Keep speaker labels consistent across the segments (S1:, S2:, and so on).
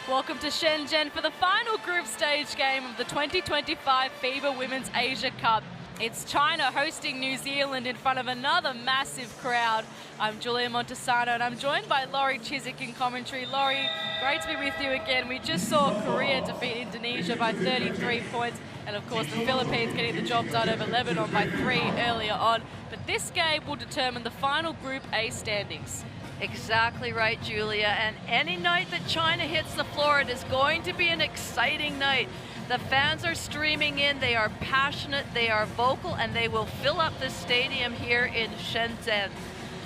S1: Welcome to Shenzhen for the final group stage game of the 2025 FIBA Women's Asia Cup. It's China hosting New Zealand in front of another massive crowd. I'm Julia Montesano and I'm joined by Laurie Chiswick in commentary. Laurie, great to be with you again. We just saw Korea defeat Indonesia by 33 points and of course the Philippines getting the job done over Lebanon by 3 earlier on. But this game will determine the final Group A standings.
S2: Exactly right, Julia. And any night that China hits the floor, it is going to be an exciting night. The fans are streaming in, they are passionate, they are vocal, and they will fill up this stadium here in Shenzhen.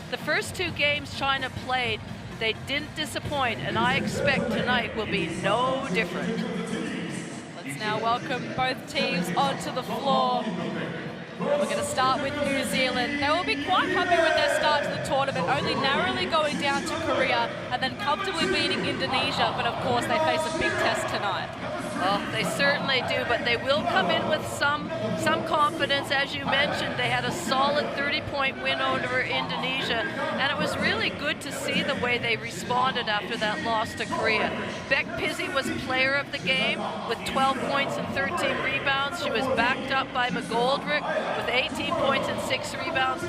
S2: The first two games China played, they didn't disappoint, and I expect tonight will be no different.
S1: Let's now welcome both teams onto the floor. We're going to start with New Zealand. They will be quite happy with their start to the tournament, only narrowly going down to Korea and then comfortably beating Indonesia, but of course they face a big test tonight.
S2: Well, they certainly do, but they will come in with some confidence. As you mentioned, they had a solid 30-point win over Indonesia, and it was really good to see the way they responded after that loss to Korea. Beck Pizzi was player of the game with 12 points and 13 rebounds. She was backed up by McGoldrick with 18 points and 6 rebounds.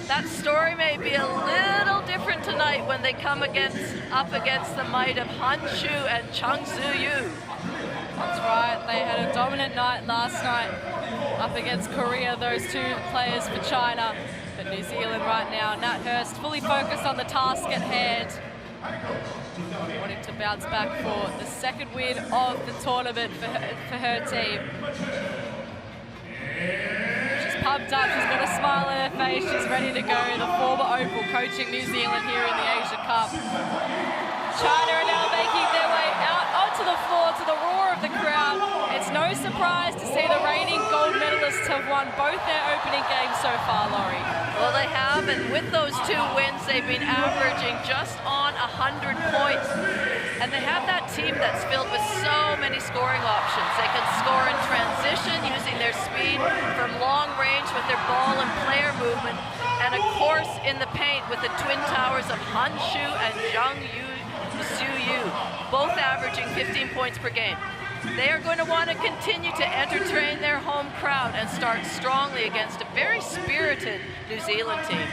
S2: That story may be a little different tonight when they come up against the might of Han Xu and Chung Tzu-Yu.
S1: That's right, they had a dominant night last night up against Korea, those two players for China. But New Zealand right now, Nat Hurst fully focused on the task at hand, wanting to bounce back for the second win of the tournament for her team. She's pumped up, she's got a smile on her face, she's ready to go. The former Opal coaching New Zealand here in the Asia Cup. China are now making their way out onto the floor to the roar of the crowd. It's no surprise to see the reigning gold medalists have won both their opening games so far, Laurie.
S2: Well, they have, and with those two wins, they've been averaging just on 100 points. And they have that team that's filled with so many scoring options. They can score in transition using their speed from long range with their ball and player movement. And of course, in the paint with the twin towers of Han Xu and Zhang Tzu-Yu, both averaging 15 points per game. They are going to want to continue to entertain their home crowd and start strongly against a very spirited New Zealand team.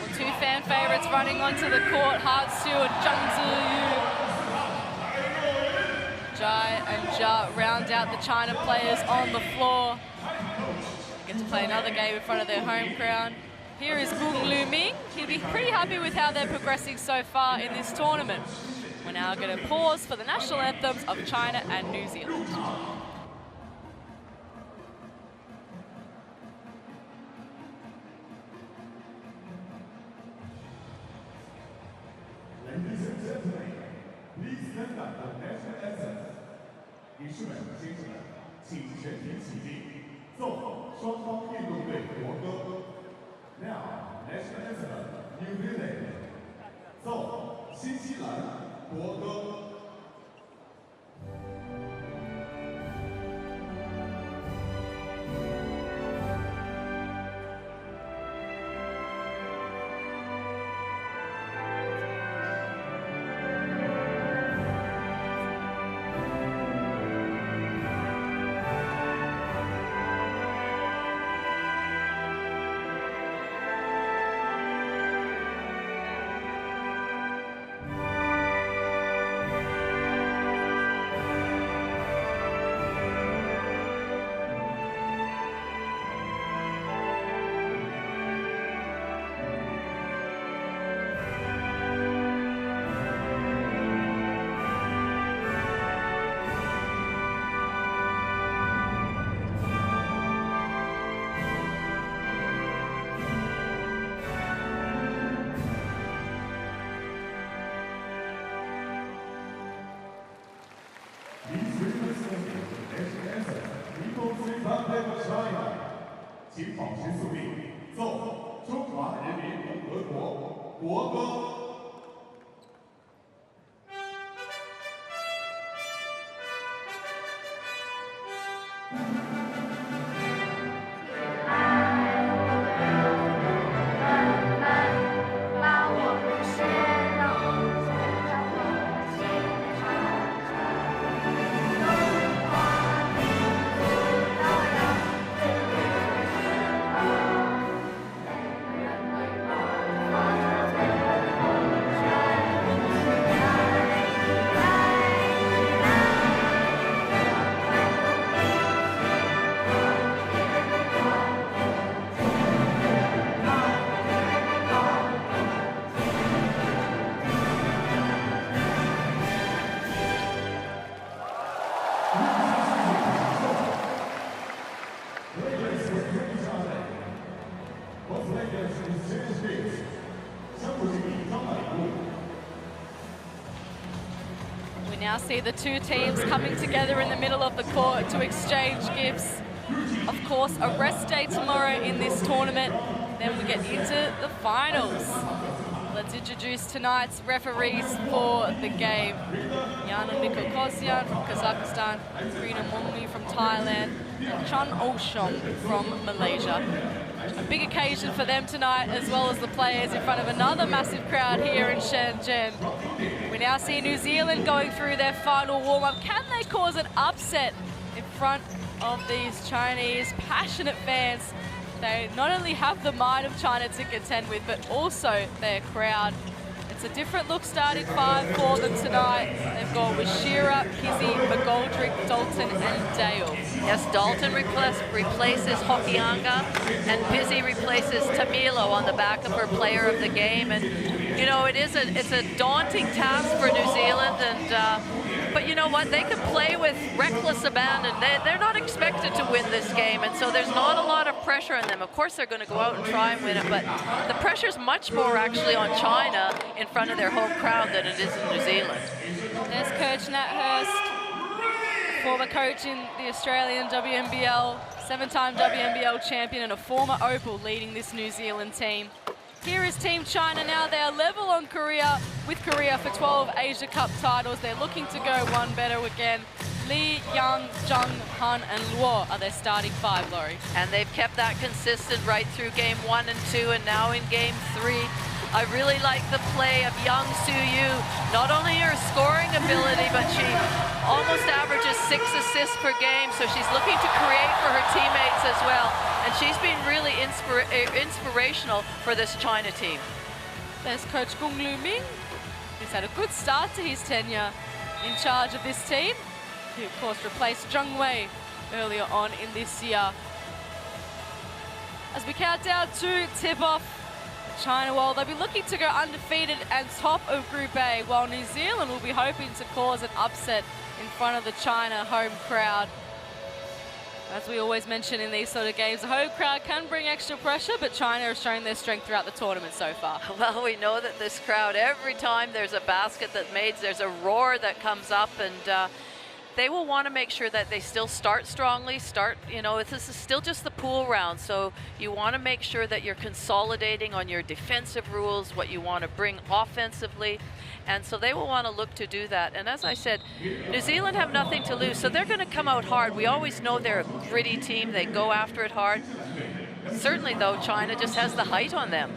S1: Well, two fan favorites running onto the court, Han Xu and Zhang Tzu-Yu. Jai and Ja round out the China players on the floor. Get to play another game in front of their home crowd. Here is Gung Lu Ming. He'll be pretty happy with how they're progressing so far in this tournament. We're now going to pause for the national anthems of China and New Zealand.
S3: Ladies and gentlemen, please stand up for national anthem. 女士们、先生们，请全体起立，奏吼双方运动队国歌。Now, national anthem, New Zealand. 奏吼新西兰国歌。请保持肃立，奏中华人民共和国国歌。
S1: now see the two teams coming together in the middle of the court to exchange gifts. Of course, a rest day tomorrow in this tournament. Then we get into the finals. Let's introduce tonight's referees for the game. Yana Nikokosyan from Kazakhstan, Rina Mongmi from Thailand, and Chun Oshom from Malaysia. A big occasion for them tonight, as well as the players in front of another massive crowd here in Shenzhen. We now see New Zealand going through their final warm-up. Can they cause an upset in front of these Chinese passionate fans? They not only have the might of China to contend with, but also their crowd. It's a different look starting five for them tonight. They've gone with Shearer, Pizzi, McGoldrick, Dalton, and Dale.
S2: Yes, Dalton replaces Hokianga, and Pizzi replaces Tamilo on the back of her player of the game. And you know, it's a daunting task for New Zealand, and but you know what? They can play with reckless abandon. They're not expected to win this game, and so there's not a lot of pressure on them. Of course, they're going to go out and try and win it, but the pressure's much more actually on China in front of their home crowd than it is in New Zealand.
S1: There's Coach Nat Hurst, former coach in the Australian WNBL, 7-time WNBL champion and a former Opal leading this New Zealand team. Here is Team China now. They are level on Korea, with Korea for 12 Asia Cup titles. They're looking to go one better again. Lee, Yang, Zhang, Han, and Luo are their starting five, Laurie.
S2: And they've kept that consistent right through game 1 and 2, and now in game 3. I really like the play of Yang Su-yu. Not only her scoring ability, but she almost averages 6 assists per game, so she's looking to create for her teammates as well. And she's been really inspirational for this China team.
S1: There's Coach Gung Lu Ming. He's had a good start to his tenure in charge of this team. He, of course, replaced Zheng Wei earlier on in this year. As we count down to tip-off, China, well, they'll be looking to go undefeated and top of Group A, while New Zealand will be hoping to cause an upset in front of the China home crowd. As we always mention in these sort of games, the home crowd can bring extra pressure, but China has shown their strength throughout the tournament so far. Well,
S2: we know that this crowd, every time there's a basket that's made, there's a roar that comes up, and they will want to make sure that they still start strongly, you know, this is still just the pool round, so you want to make sure that you're consolidating on your defensive rules, what you want to bring offensively, and so they will want to look to do that. And as I said, New Zealand have nothing to lose, so they're going to come out hard. We always know they're a gritty team, they go after it hard. Certainly, though, China just has the height on them.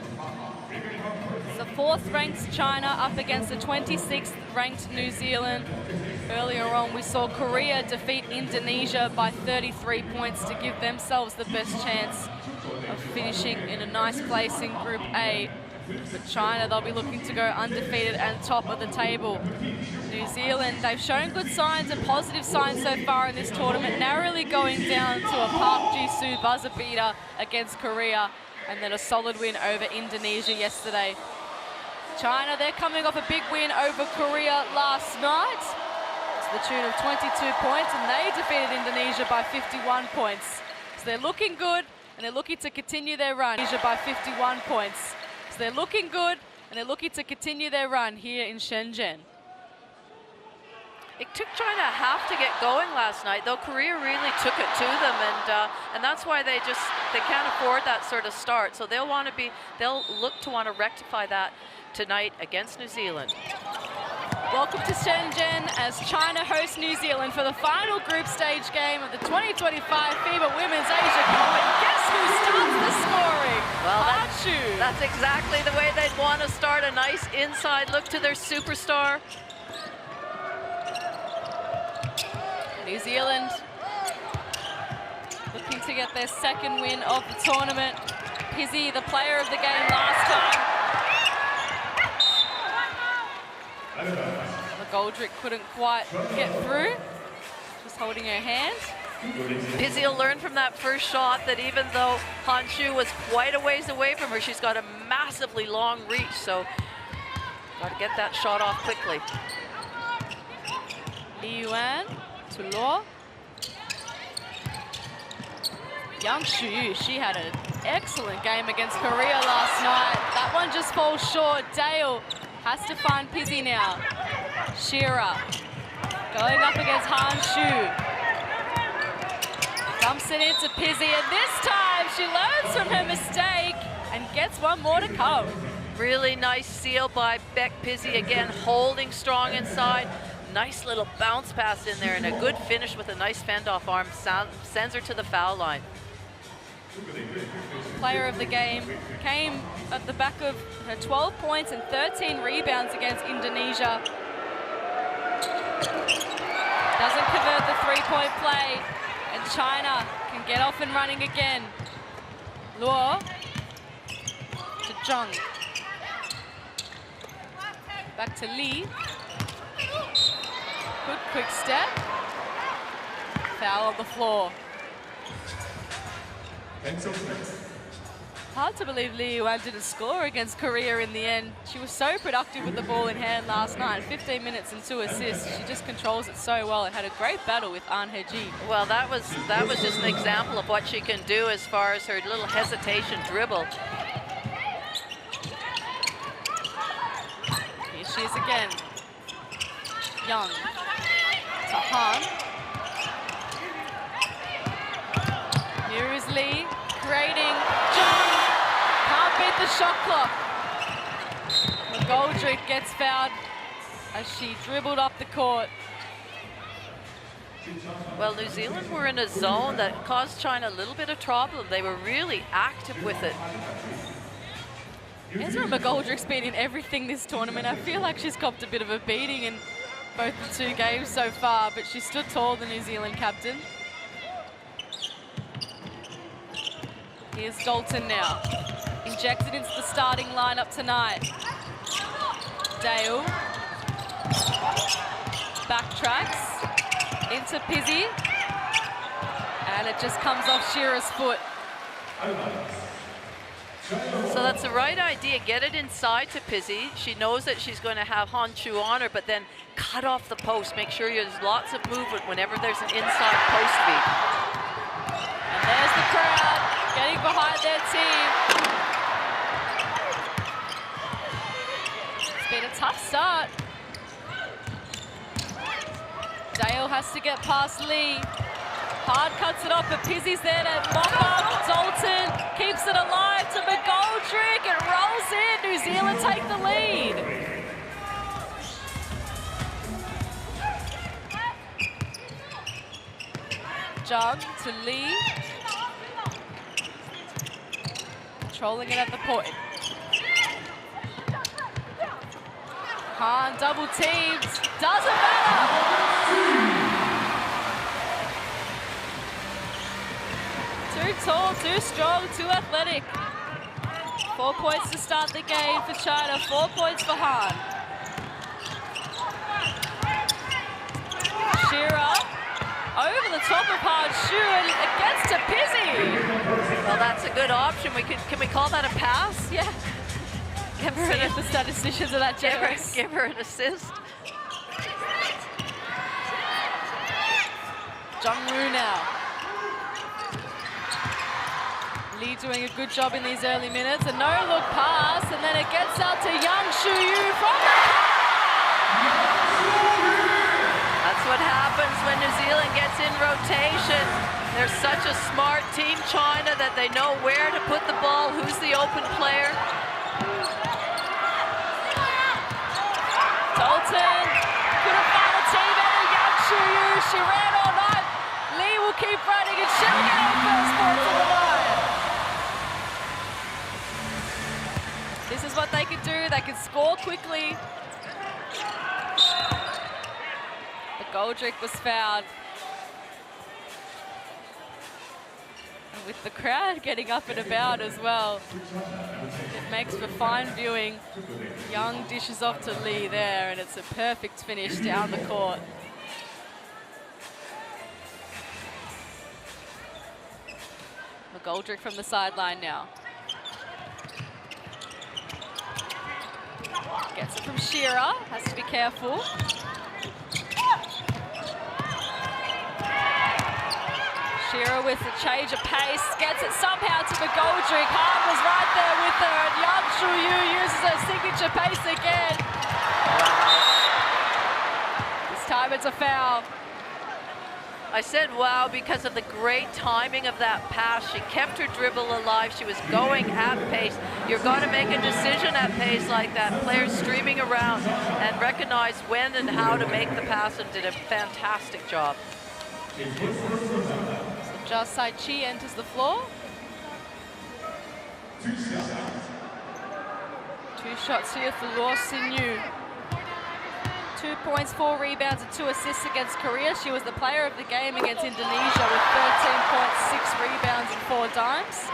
S1: The 4th ranked China up against the 26th ranked New Zealand. Earlier on, we saw Korea defeat Indonesia by 33 points to give themselves the best chance of finishing in a nice place in Group A. For China, they'll be looking to go undefeated and top of the table. New Zealand, they've shown good signs and positive signs so far in this tournament, narrowly going down to a Park Ji-soo buzzer beater against Korea, and then a solid win over Indonesia yesterday. China, they're coming off a big win over Korea last night, to the tune of 22 points, and they defeated Indonesia by 51 points. So they're looking good, and they're looking to continue their run. Indonesia by 51 points. So they're looking good, and they're looking to continue their run here in Shenzhen.
S2: It took China a half to get going last night, though Korea really took it to them, and that's why they can't afford that sort of start. So they'll look to want to rectify that tonight against New Zealand.
S1: Welcome to Shenzhen as China hosts New Zealand for the final group stage game of the 2025 FIBA Women's Asia Cup. And guess who starts the scoring?
S2: Well,
S1: Hachu.
S2: That's exactly the way they'd want to start, a nice inside look to their superstar.
S1: New Zealand looking to get their 2nd win of the tournament. Pizzi, the player of the game last time. McGoldrick couldn't quite get through, just holding her hand.
S2: Pizzi will learn from that first shot that even though Han Xu was quite a ways away from her, she's got a massively long reach, so got to get that shot off quickly.
S1: Li Yuan to Luo. Yang Shu, she had an excellent game against Korea last night. That one just falls short. Dale has to find Pizzi now. Shearer Going up against Han Xu. Dumps it into Pizzi, and this time she learns from her mistake and gets one more to come.
S2: Really nice seal by Bec Pizzi, again holding strong inside. Nice little bounce pass in there and a good finish with a nice fend-off arm. Sends her to the foul line.
S1: Player of the game came at the back of her 12 points and 13 rebounds against Indonesia. Doesn't convert the three-point play, and China can get off and running again. Luo to Zhang. Back to Li. Good quick step. Foul on the floor. Hard to believe Li Yuan didn't score against Korea in the end. She was so productive with the ball in hand last night. 15 minutes and 2 assists. She just controls it so well and had a great battle with An He-ji.
S2: Well, that was just an example of what she can do as far as her little hesitation dribble.
S1: Here she is again. Young to Han. Here is Li creating. Zhang can't beat the shot clock. McGoldrick gets fouled as she dribbled up the court.
S2: Well, New Zealand were in a zone that caused China a little bit of trouble. They were really active with it.
S1: Ezra McGoldrick's been in everything this tournament. I feel like she's copped a bit of a beating in both the two games so far, but she stood tall, the New Zealand captain. Here's Dalton now. Injected into the starting lineup tonight. Dale. Backtracks. Into Pizzi. And it just comes off Shearer's foot.
S2: So that's the right idea. Get it inside to Pizzi. She knows that she's going to have Han Xu on her, but then cut off the post. Make sure there's lots of movement whenever there's an inside post feed.
S1: And there's the crowd getting behind their team. It's been a tough start. Dale has to get past Li. Hard cuts it off, but Pizzi's there to mop up. Dalton keeps it alive to McGoldrick. It rolls in. New Zealand take the lead. Zhang to Li. Controlling it at the point. Han double teams. Doesn't matter. Too tall, too strong, too athletic. 4 points to start the game for China, 4 points for Han. Shearer over the top of Han Xu, and it gets to Pizzi.
S2: Well, that's a good option. Can we call that a pass?
S1: Yeah.
S2: Give her
S1: See if the statisticians are that generous.
S2: Give her an assist.
S1: Jungwoo now. Li doing a good job in these early minutes. A no-look pass, and then it gets out to Yang Shuyu from the...
S2: That's what happens when New Zealand gets in rotation. They're such a smart team, China, that they know where to put the ball, who's the open player.
S1: Dalton couldn't find a teammate. Yang Shuyu, she ran all night. Li will keep running, and she'll get her first points of the night. This is what they can do. They can score quickly. McGoldrick was fouled. And with the crowd getting up and about as well, it makes for fine viewing. Young dishes off to Li there, and it's a perfect finish down the court. McGoldrick from the sideline now. Gets it from Shearer, has to be careful. Shearer with a change of pace, gets it somehow to McGoldrick. Han was right there with her, and Yang Shuyu uses her signature pace again. This time it's a foul.
S2: I said wow because of the great timing of that pass. She kept her dribble alive. She was going at pace. You're going to make a decision at pace like that. Players streaming around and recognized when and how to make the pass and did a fantastic job.
S1: So Jia Sai-Chi enters the floor. 2 shots here for Luo Xin-yu. 2 points, 4 rebounds, and 2 assists against Korea. She was the player of the game against Indonesia with 13 points, 6 rebounds, and 4 dimes.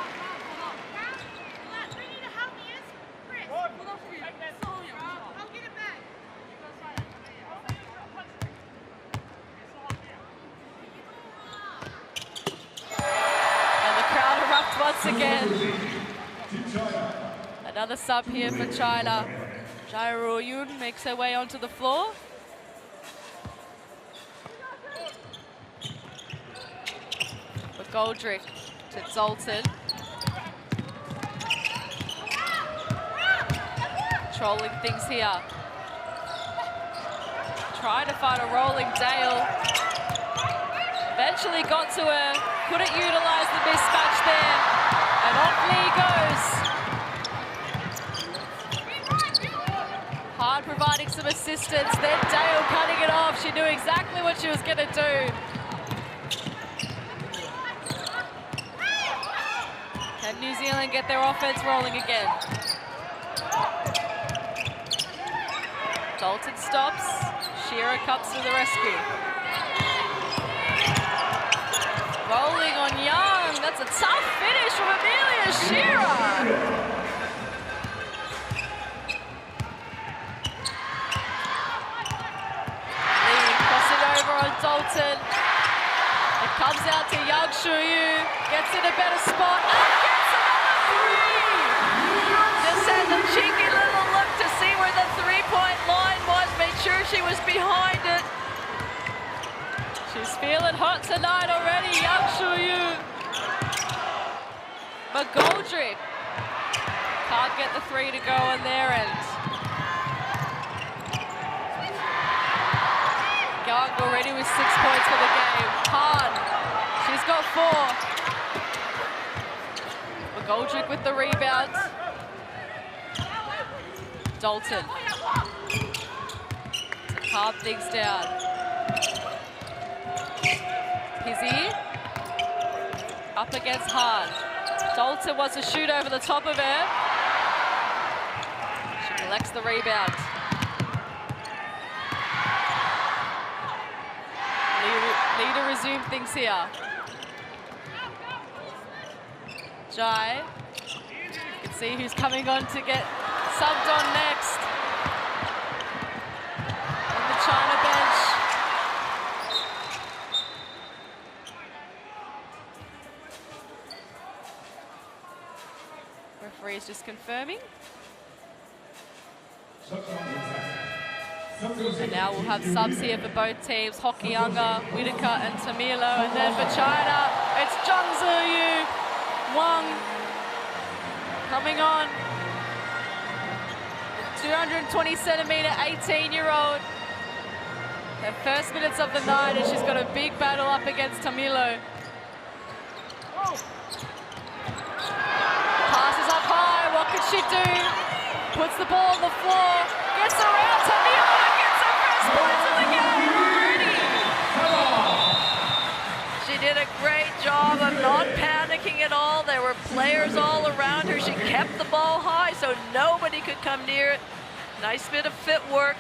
S1: And the crowd erupts once again. Another sub here for China. Jai Ro-yoon makes her way onto the floor. McGoldrick to Dalton. Trolling things here. Trying to find a rolling Dale. Eventually got to her. Couldn't utilize the mismatch there. And off Lee goes. Hard providing some assistance, then Dale cutting it off. She knew exactly what she was going to do. Can New Zealand get their offense rolling again? Dalton stops. Shearer comes to the rescue. Rolling on Young. That's a tough finish from Amelia Shearer. Dalton. It comes out to Yang Shuyu. Gets in a better spot and gets another 3! Just had a cheeky little look to see where the three-point line was. Made sure she was behind it. She's feeling hot tonight already, Yang Shuyu. McGoldrick can't get the 3 to go on their end. Young already with 6 points for the game. Hahn, she's got 4. McGoldrick with the rebound. Dalton to calm things down. Pizzi up against Hahn. Dalton wants to shoot over the top of her. She collects the rebound. Need to resume things here. Jai. You can see who's coming on to get subbed on next. On the China bench. Referee is just confirming. And now we'll have subs here for both teams. Hokianga, Whitaker and Tamilo. And then for China, it's Zhang Ziyu, Wang coming on. 220 centimeter, 18-year-old. Her first minutes of the night, and she's got a big battle up against Tamilo. Passes up high, what could she do? Puts the ball on the floor, gets around Tamilo. Points of the game already. She did a great job of not panicking at all. There were players all around her. She kept the ball high so nobody could come near it. Nice bit of footwork.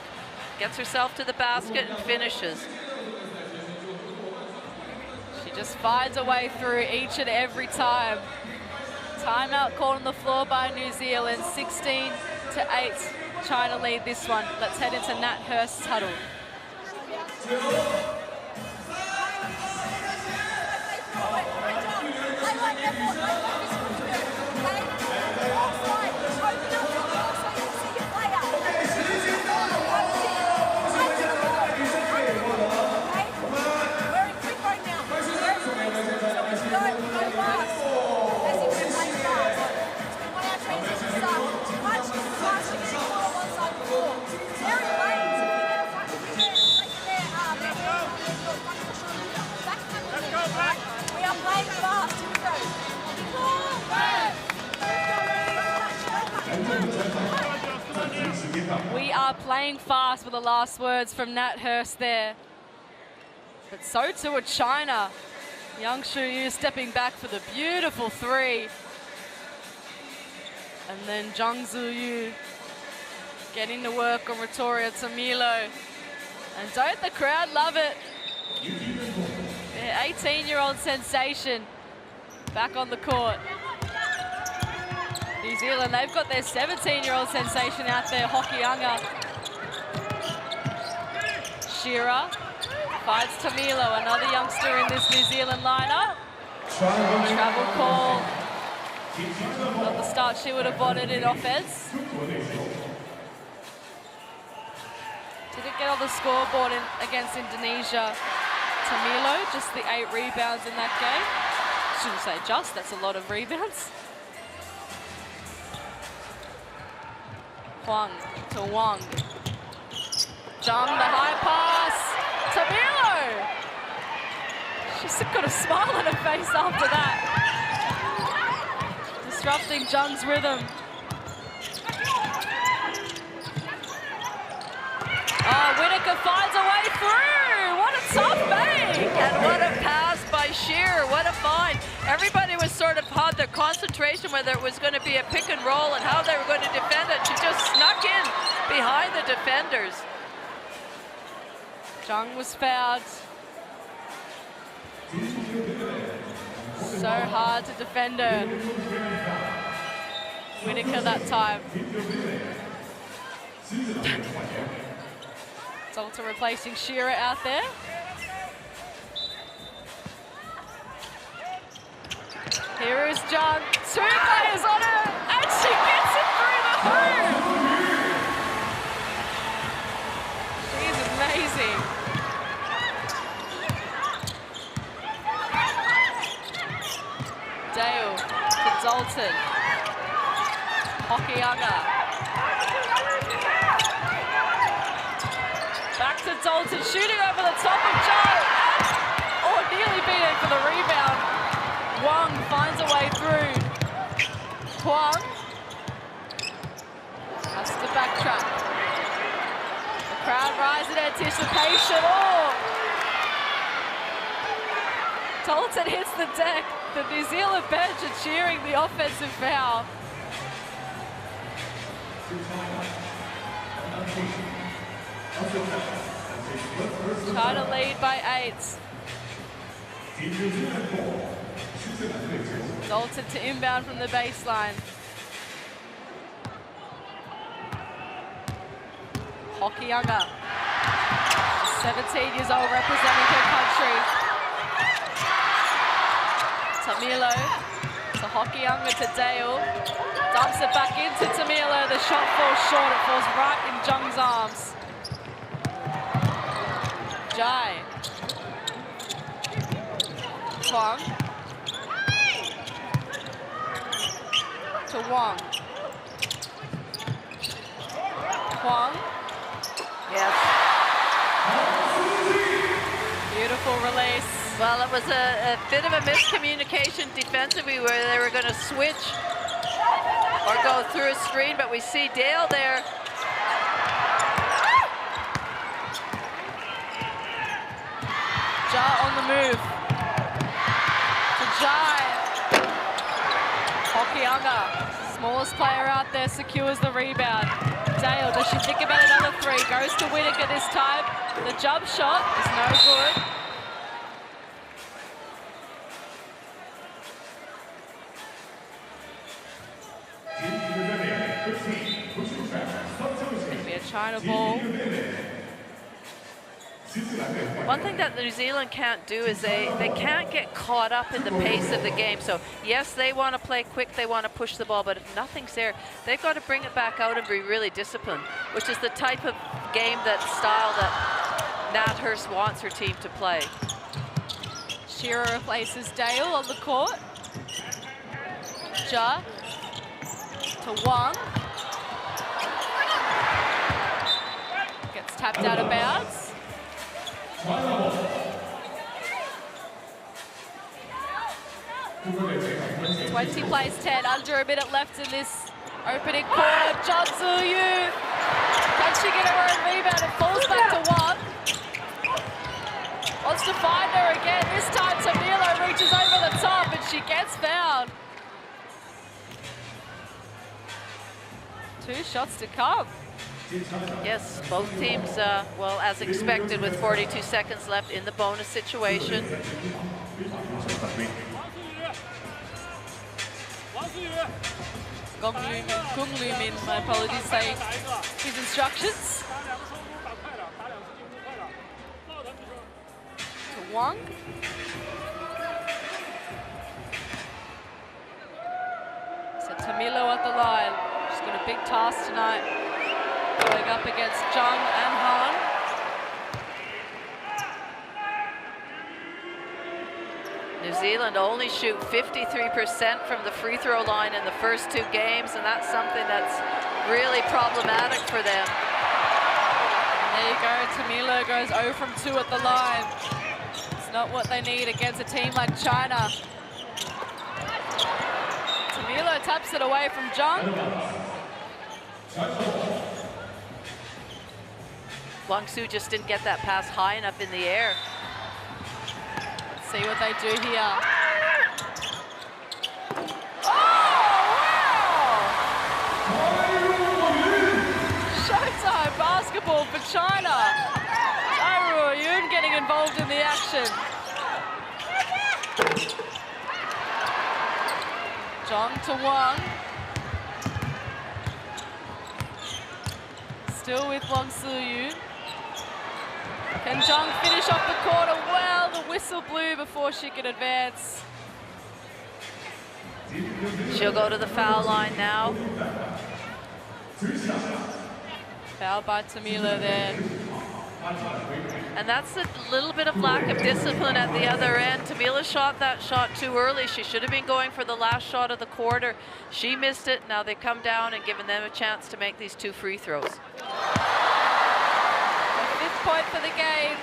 S1: Gets herself to the basket and finishes. She just finds a way through each and every time. Timeout called on the floor by New Zealand, 16-8. China lead this one. Let's head into Nat Hurst's huddle. We are playing fast were the last words from Nat Hurst there. But so too are China. Yang Shuyu stepping back for the beautiful three. And then Zhang Ziyu getting to work on Vittoria Tamilo. And don't the crowd love it? Their 18-year-old sensation back on the court. New Zealand, they've got their 17-year-old sensation out there, Hokianga. Shearer fights Tamilo, another youngster in this New Zealand lineup. Travel call. Not the start she would have wanted in offense. Didn't get on the scoreboard against Indonesia. Tamilo, just the 8 rebounds in that game. Shouldn't say just, that's a lot of rebounds. Huang to Wang. Zhang, the high pass. Tamilo! She's got a smile on her face after that. Disrupting Zhang's rhythm. Oh, Whittaker finds a way through. What a tough make.
S2: And what a pass by Shearer. What a find. Everybody was sort of had their concentration whether it was going to be a pick and roll and how they were going to defend it. She just snuck in behind the defenders.
S1: Zhang was fouled. So hard to defend her. Whittaker that time. Salter replacing Shearer out there. Here is Zhang. 2 players on her, and she gets it through the hoop. She's amazing. Dale to Dalton. Hokianga. Back to Dalton, shooting over the top of Zhang. Oh, nearly beat it for the rebound. Wang finds a way through. Huang has to backtrack. The crowd rise in anticipation. Oh! Dalton hits the deck. The New Zealand bench are cheering the offensive foul. China lead by 8. Dalton to inbound from the baseline. Hokianga, 17 years old, representing her country. Tamilo to Hokianga to Dale. Dumps it back into Tamilo. The shot falls short. It falls right in Zhang's arms. Jai. Huang. To Wang. Huang.
S2: Yes.
S1: Beautiful release.
S2: Well, it was a bit of a miscommunication defensively where they were going to switch or go through a screen, but we see Dale there.
S1: Ja on the move. To Jai. Hokianga, smallest player out there, secures the rebound. Dale, does she think about another 3? Goes to Whittaker this time. The jump shot is no good. It'll be a China ball.
S2: One thing that New Zealand can't do is they can't get caught up in the pace of the game. So yes, they want to play quick, they want to push the ball, but if nothing's there, they've got to bring it back out and be really disciplined, which is the type of game, that style that Nat Hurst wants her team to play.
S1: Shearer replaces Dale on the court. Ja to Wang. Gets tapped out of bounds. 20 plays 10, under a minute left in this opening quarter. Zhang Ziyu Can she get her own rebound? It falls back to Wang. Wants to find her again. This time Tamilo reaches over the top and she gets fouled. 2 shots to come.
S2: Yes, both teams, well, as expected, with 42 seconds left in the bonus situation.
S1: Kung Lu Min, my apologies, saying his instructions. To Wang. So Tamilo at the line. She's got a big task tonight, going up against Zhang and Han.
S2: New Zealand only shoot 53% from the free throw line in the first 2 games, and that's something that's really problematic for them.
S1: And there you go, Tamilo goes 0 from 2 at the line. It's not what they need against a team like China. Tamilo taps it away from Zhang.
S2: Wang Su just didn't get that pass high enough in the air.
S1: Let's see what they do here. Oh, wow! Showtime basketball for China. Zhang Ruoyun getting involved in the action. Zhang to Wang. Still with Wang Su-yun. Can Zhang finish off the quarter? Well, the whistle blew before she could advance.
S2: She'll go to the foul line now.
S1: Foul by Tamilo there.
S2: And that's a little bit of lack of discipline at the other end. Tamila shot that shot too early. She should have been going for the last shot of the quarter. She missed it. Now they've come down and given them a chance to make these 2 free throws.
S1: The 5th point for the game.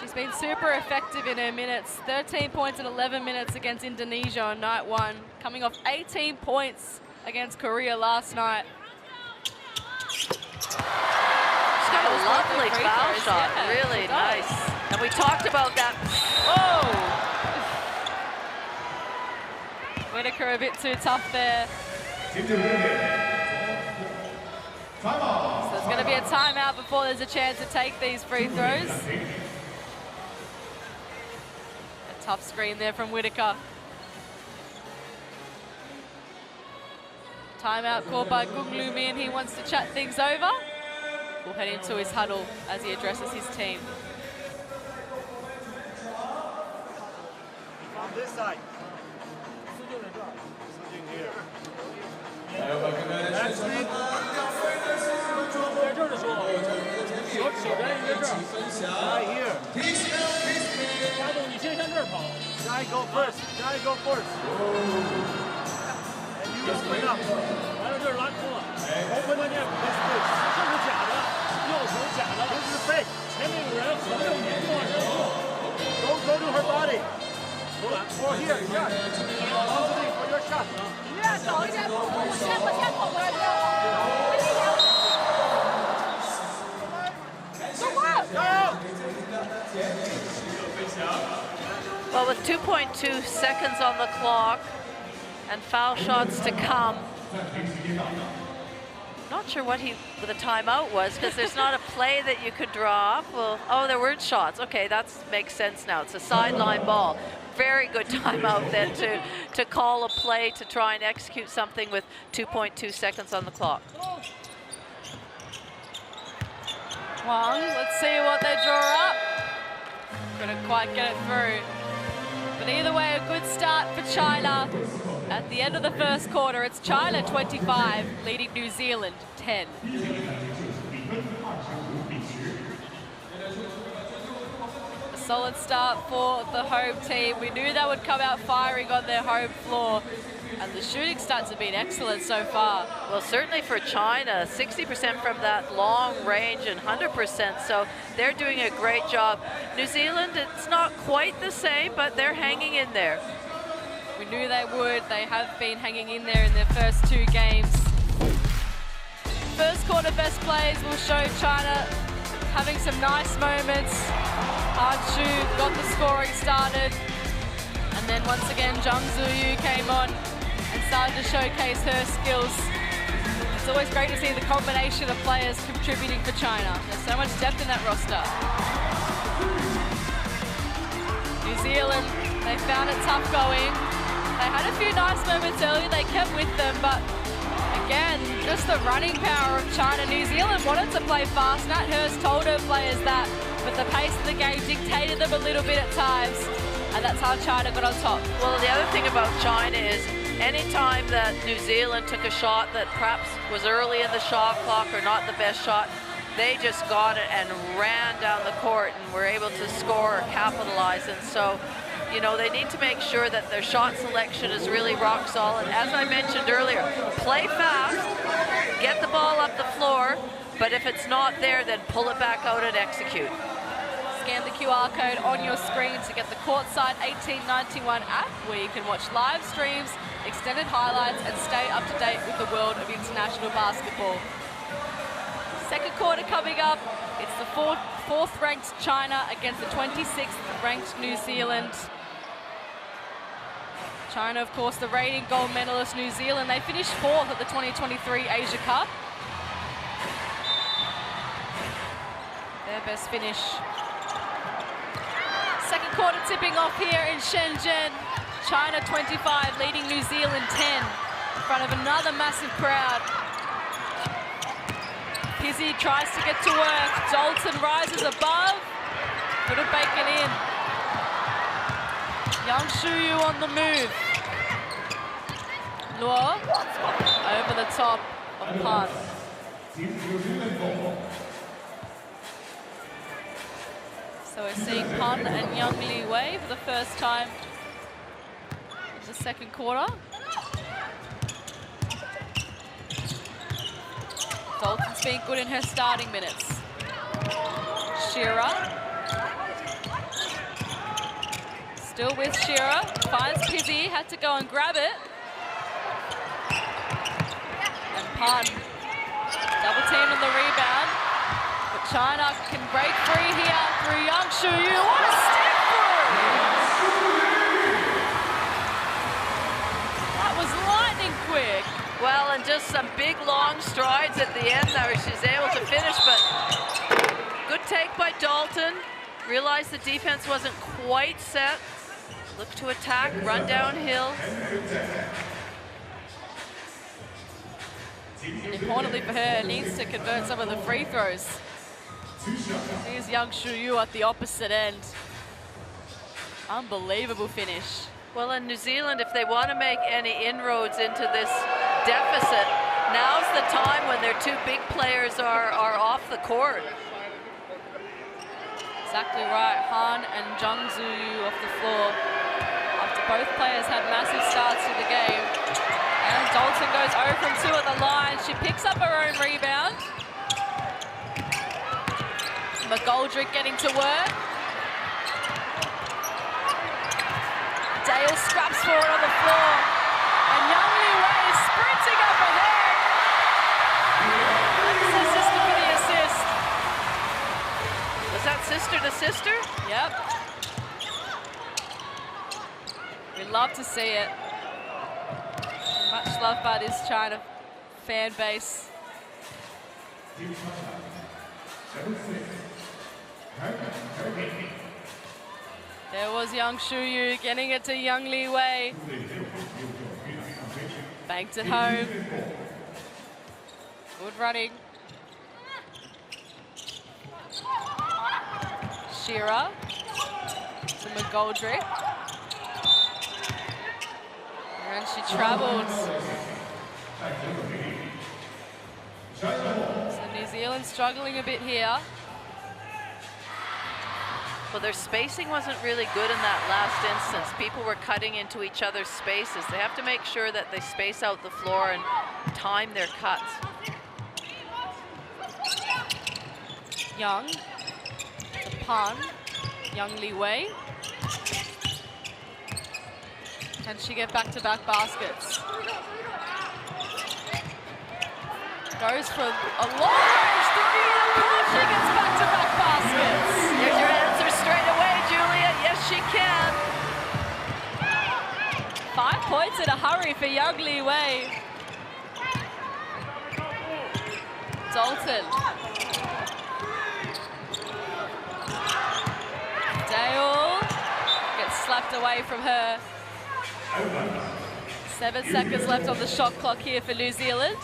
S1: She's been super effective in her minutes. 13 points in 11 minutes against Indonesia on night 1, coming off 18 points against Korea last night.
S2: She's got a lovely foul shot,
S1: yeah,
S2: really nice. And we talked about that.
S1: Oh! Whitaker a bit too tough there. So there's going to be a timeout before there's a chance to take these free throws. A tough screen there from Whitaker. Timeout called by Kung Lu Min. He wants to chat things over. We'll head into his huddle as he addresses his team.
S4: On this side. Next week. 在这儿的时候，手边应该这儿。Right here. 加动，你先向这儿跑。Guy go first. Guy go first. And you open up. 完了这儿拦空了。Open again. This is 这是假的，右手假的。This is fake. 前面有人，后面有人，就往这走。Don't go to her body. Or here, shot. Positive for your shot.
S5: 你俩早一点跑，我先跑过来的。
S2: Well, with 2.2 seconds on the clock and foul shots to come, not sure what the timeout was, because there's not a play that you could draw up. Well, oh, there weren't shots. Okay, that makes sense now. It's a sideline ball. Very good timeout then to call a play to try and execute something with 2.2 seconds on the clock.
S1: Wang, let's see what they draw up. Couldn't quite get it through. But either way, a good start for China. At the end of the first quarter, it's China 25, leading New Zealand 10. A solid start for the home team. We knew they would come out firing on their home floor. And the shooting stats have been excellent so far.
S2: Well, certainly for China, 60% from that long range and 100%, so they're doing a great job. New Zealand, it's not quite the same, but they're hanging in there.
S1: We knew they would. They have been hanging in there in their first 2 games. first quarter best plays will show China having some nice moments. Han Xu got the scoring started. And then once again, Zhang Zuyu came on and started to showcase her skills. It's always great to see the combination of players contributing for China. There's so much depth in that roster. New Zealand, they found it tough going. They had a few nice moments earlier, they kept with them, but again, just the running power of China. New Zealand wanted to play fast. Nat Hurst told her players that, but the pace of the game dictated them a little bit at times, and that's how China got on top.
S2: Well, the other thing about China is anytime that New Zealand took a shot that perhaps was early in the shot clock or not the best shot, they just got it and ran down the court and were able to score or capitalize. And so, you know, they need to make sure that their shot selection is really rock solid. As I mentioned earlier, play fast, get the ball up the floor, but if it's not there, then pull it back out and execute.
S1: Scan the QR code on your screen to get the Courtside 1891 app, where you can watch live streams, extended highlights, and stay up to date with the world of international basketball. Second quarter coming up. It's the fourth ranked China against the 26th ranked New Zealand. China, of course, the reigning gold medalist. New Zealand, they finished fourth at the 2023 Asia Cup. Their best finish. Second quarter tipping off here in Shenzhen. China 25, leading New Zealand 10, in front of another massive crowd. Pizzi tries to get to work. Dalton rises above. Couldn't bake it in. Yang Shuyu on the move. Luo over the top of Pan. So we're seeing Pan and Yang Li Wei for the first time in the second quarter. Dalton's been good in her starting minutes. Shearer. Still with Shearer. Finds Pizzi, had to go and grab it. And Pan. Double team on the rebound. But China can break free here through Yang Shuyu. What a step through! That was lightning quick.
S2: Well, and just some big long strides at the end there. She's able to finish, but good take by Dalton. Realized the defense wasn't quite set. Look to attack, run downhill.
S1: And importantly for her, needs to convert some of the free throws. Here's Yang Shuyu at the opposite end. Unbelievable finish.
S2: Well, in New Zealand, if they want to make any inroads into this deficit, now's the time when their two big players are off the court.
S1: Exactly right. Han and Zhang Zuyu off the floor after both players had massive starts to the game. And Dalton goes 0 from 2 at the line. She picks up her own rebound. McGoldrick getting to work. Dale scraps for it on the floor. And Yang Li Wei is sprinting up ahead. That's her sister for the assist.
S2: Was that sister to sister?
S1: Yep. We love to see it. Much loved by this China fan base. There was Yang Shuyu getting it to Yang Li Wei. Banked it home. Good running. Shearer to McGoldrick. And she travelled. So New Zealand struggling a bit here.
S2: Well, their spacing wasn't really good in that last instance. People were cutting into each other's spaces. They have to make sure that they space out the floor and time their cuts.
S1: Young to Pan. Yang Li Wei. Can she get back-to-back baskets? Goes for a long-range three, and of course she gets back-to-back baskets.
S2: Here's your answer straight away, Julia. Yes, she can.
S1: 5 points in a hurry for Young Li Wei. Dalton. Dale gets slapped away from her. 7 seconds left on the shot clock here for New Zealand.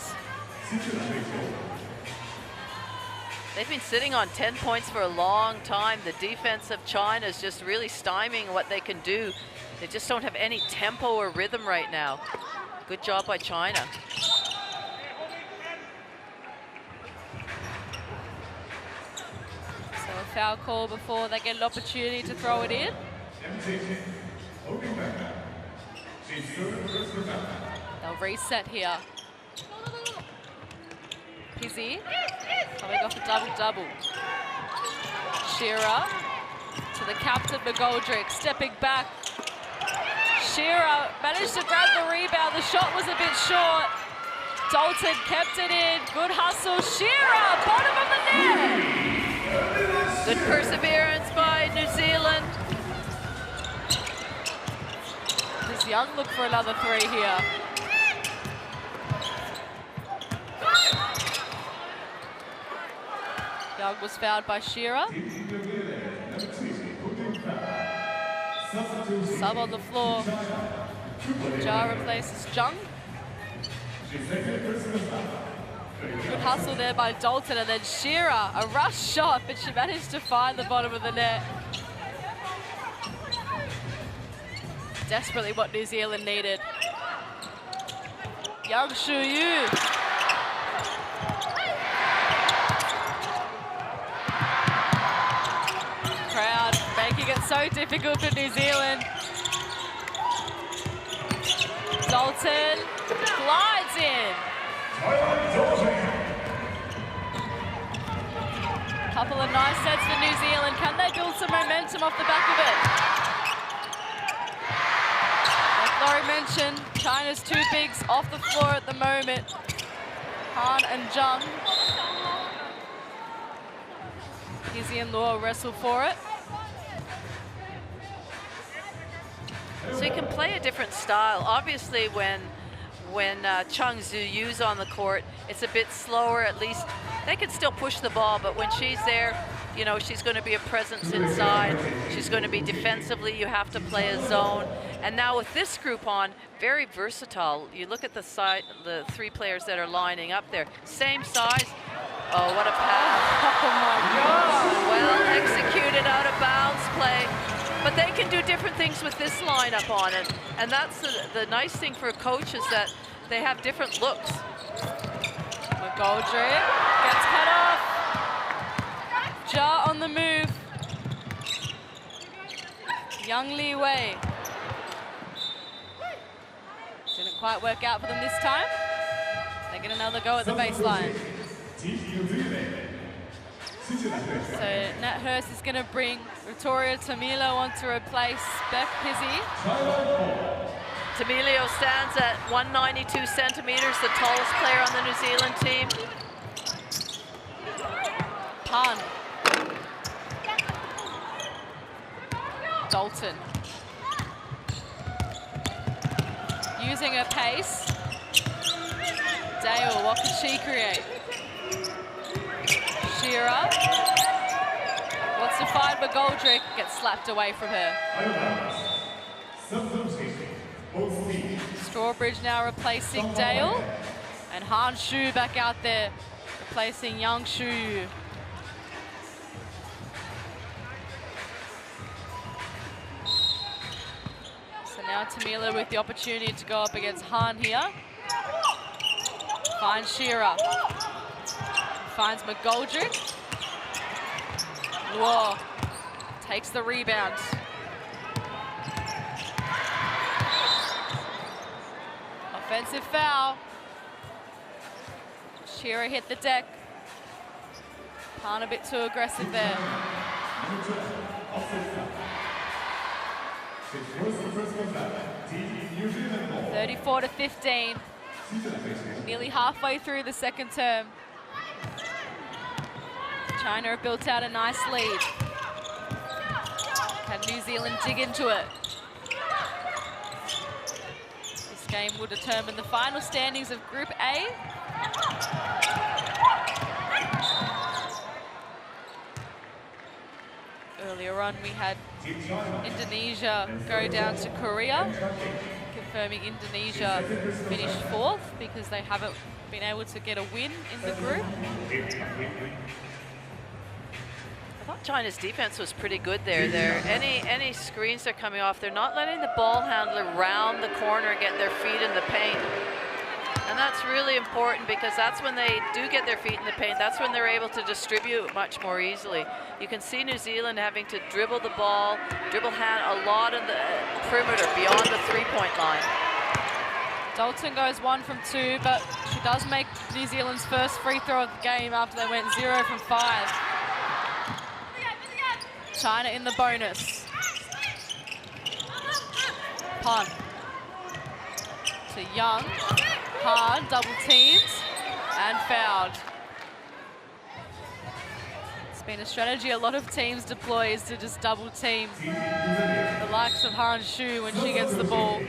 S2: They've been sitting on 10 points for a long time. The defense of China is just really stymieing what they can do. They just don't have any tempo or rhythm right now. Good job by China.
S1: So a foul call before they get an opportunity to throw it in. They'll reset here. Pizzi coming off a double-double. Shearer to the captain McGoldrick, stepping back. Shearer managed to grab the rebound. The shot was a bit short. Dalton kept it in. Good hustle. Shearer, bottom of the net.
S2: Good perseverance by New Zealand.
S1: Does Young look for another three here? Young was fouled by Shearer. Sub on the floor. Jar replaces Jung. Good hustle there by Dalton, and then Shearer, a rush shot, but she managed to find the bottom of the net. Desperately what New Zealand needed. Yang Shuyu. Crowd making it so difficult for New Zealand. Dalton glides in. Couple of nice sets for New Zealand. Can they build some momentum off the back of it? Like Laurie mentioned, China's two bigs off the floor at the moment. Han and Zhang. Pizzi and Luo wrestle for it.
S2: So you can play a different style. Obviously, when Chung Zhu-Yu's on the court, it's a bit slower. At least they can still push the ball, but when she's there, you know, she's going to be a presence inside. She's going to be defensively. You have to play a zone. And now with this group on, very versatile. You look at the side, the three players that are lining up there, same size. Oh, what a pass!
S1: Oh my God!
S2: Well executed out of bounds play. But they can do different things with this lineup on it. And that's the nice thing for a coach, is that they have different looks.
S1: McGoldrick gets cut off. Ja on the move. Young Li Wei. Didn't quite work out for them this time. They get another go at the baseline. So Nat Hurst is going to bring Victoria Tamilo on to replace Beck Pizzi.
S2: Tamilio stands at 192 centimeters, the tallest player on the New Zealand team.
S1: Han. Dalton. Using her pace. Dale, what can she create? Shearer wants to find McGoldrick, gets slapped away from her. Strawbridge now replacing Dale, and Han Shu back out there replacing Yang Shu. So now Tamila with the opportunity to go up against Han here. Finds Shearer. Finds McGoldrick. Whoa. Takes the rebound. Offensive foul. Shearer hit the deck. Han a bit too aggressive there. 34-15. Nearly halfway through the second term. China have built out a nice lead. Can New Zealand dig into it? This game will determine the final standings of Group A. Earlier on, we had Indonesia go down to Korea, confirming Indonesia finished 4th because they haven't been able to get a win in the group.
S2: I thought China's defense was pretty good there. Any screens they're coming off, they're not letting the ball handler round the corner and get their feet in the paint. And that's really important because that's when they do get their feet in the paint. That's when they're able to distribute much more easily. You can see New Zealand having to dribble the ball, dribble hand a lot in the perimeter beyond the three-point line.
S1: Dalton goes 1 from 2, but she does make New Zealand's first free throw of the game after they went 0 from 5. China in the bonus. Pun to Young. Hard, double teamed and fouled. It's been a strategy a lot of teams deploy is to just double team the likes of Han Xu when she gets the ball.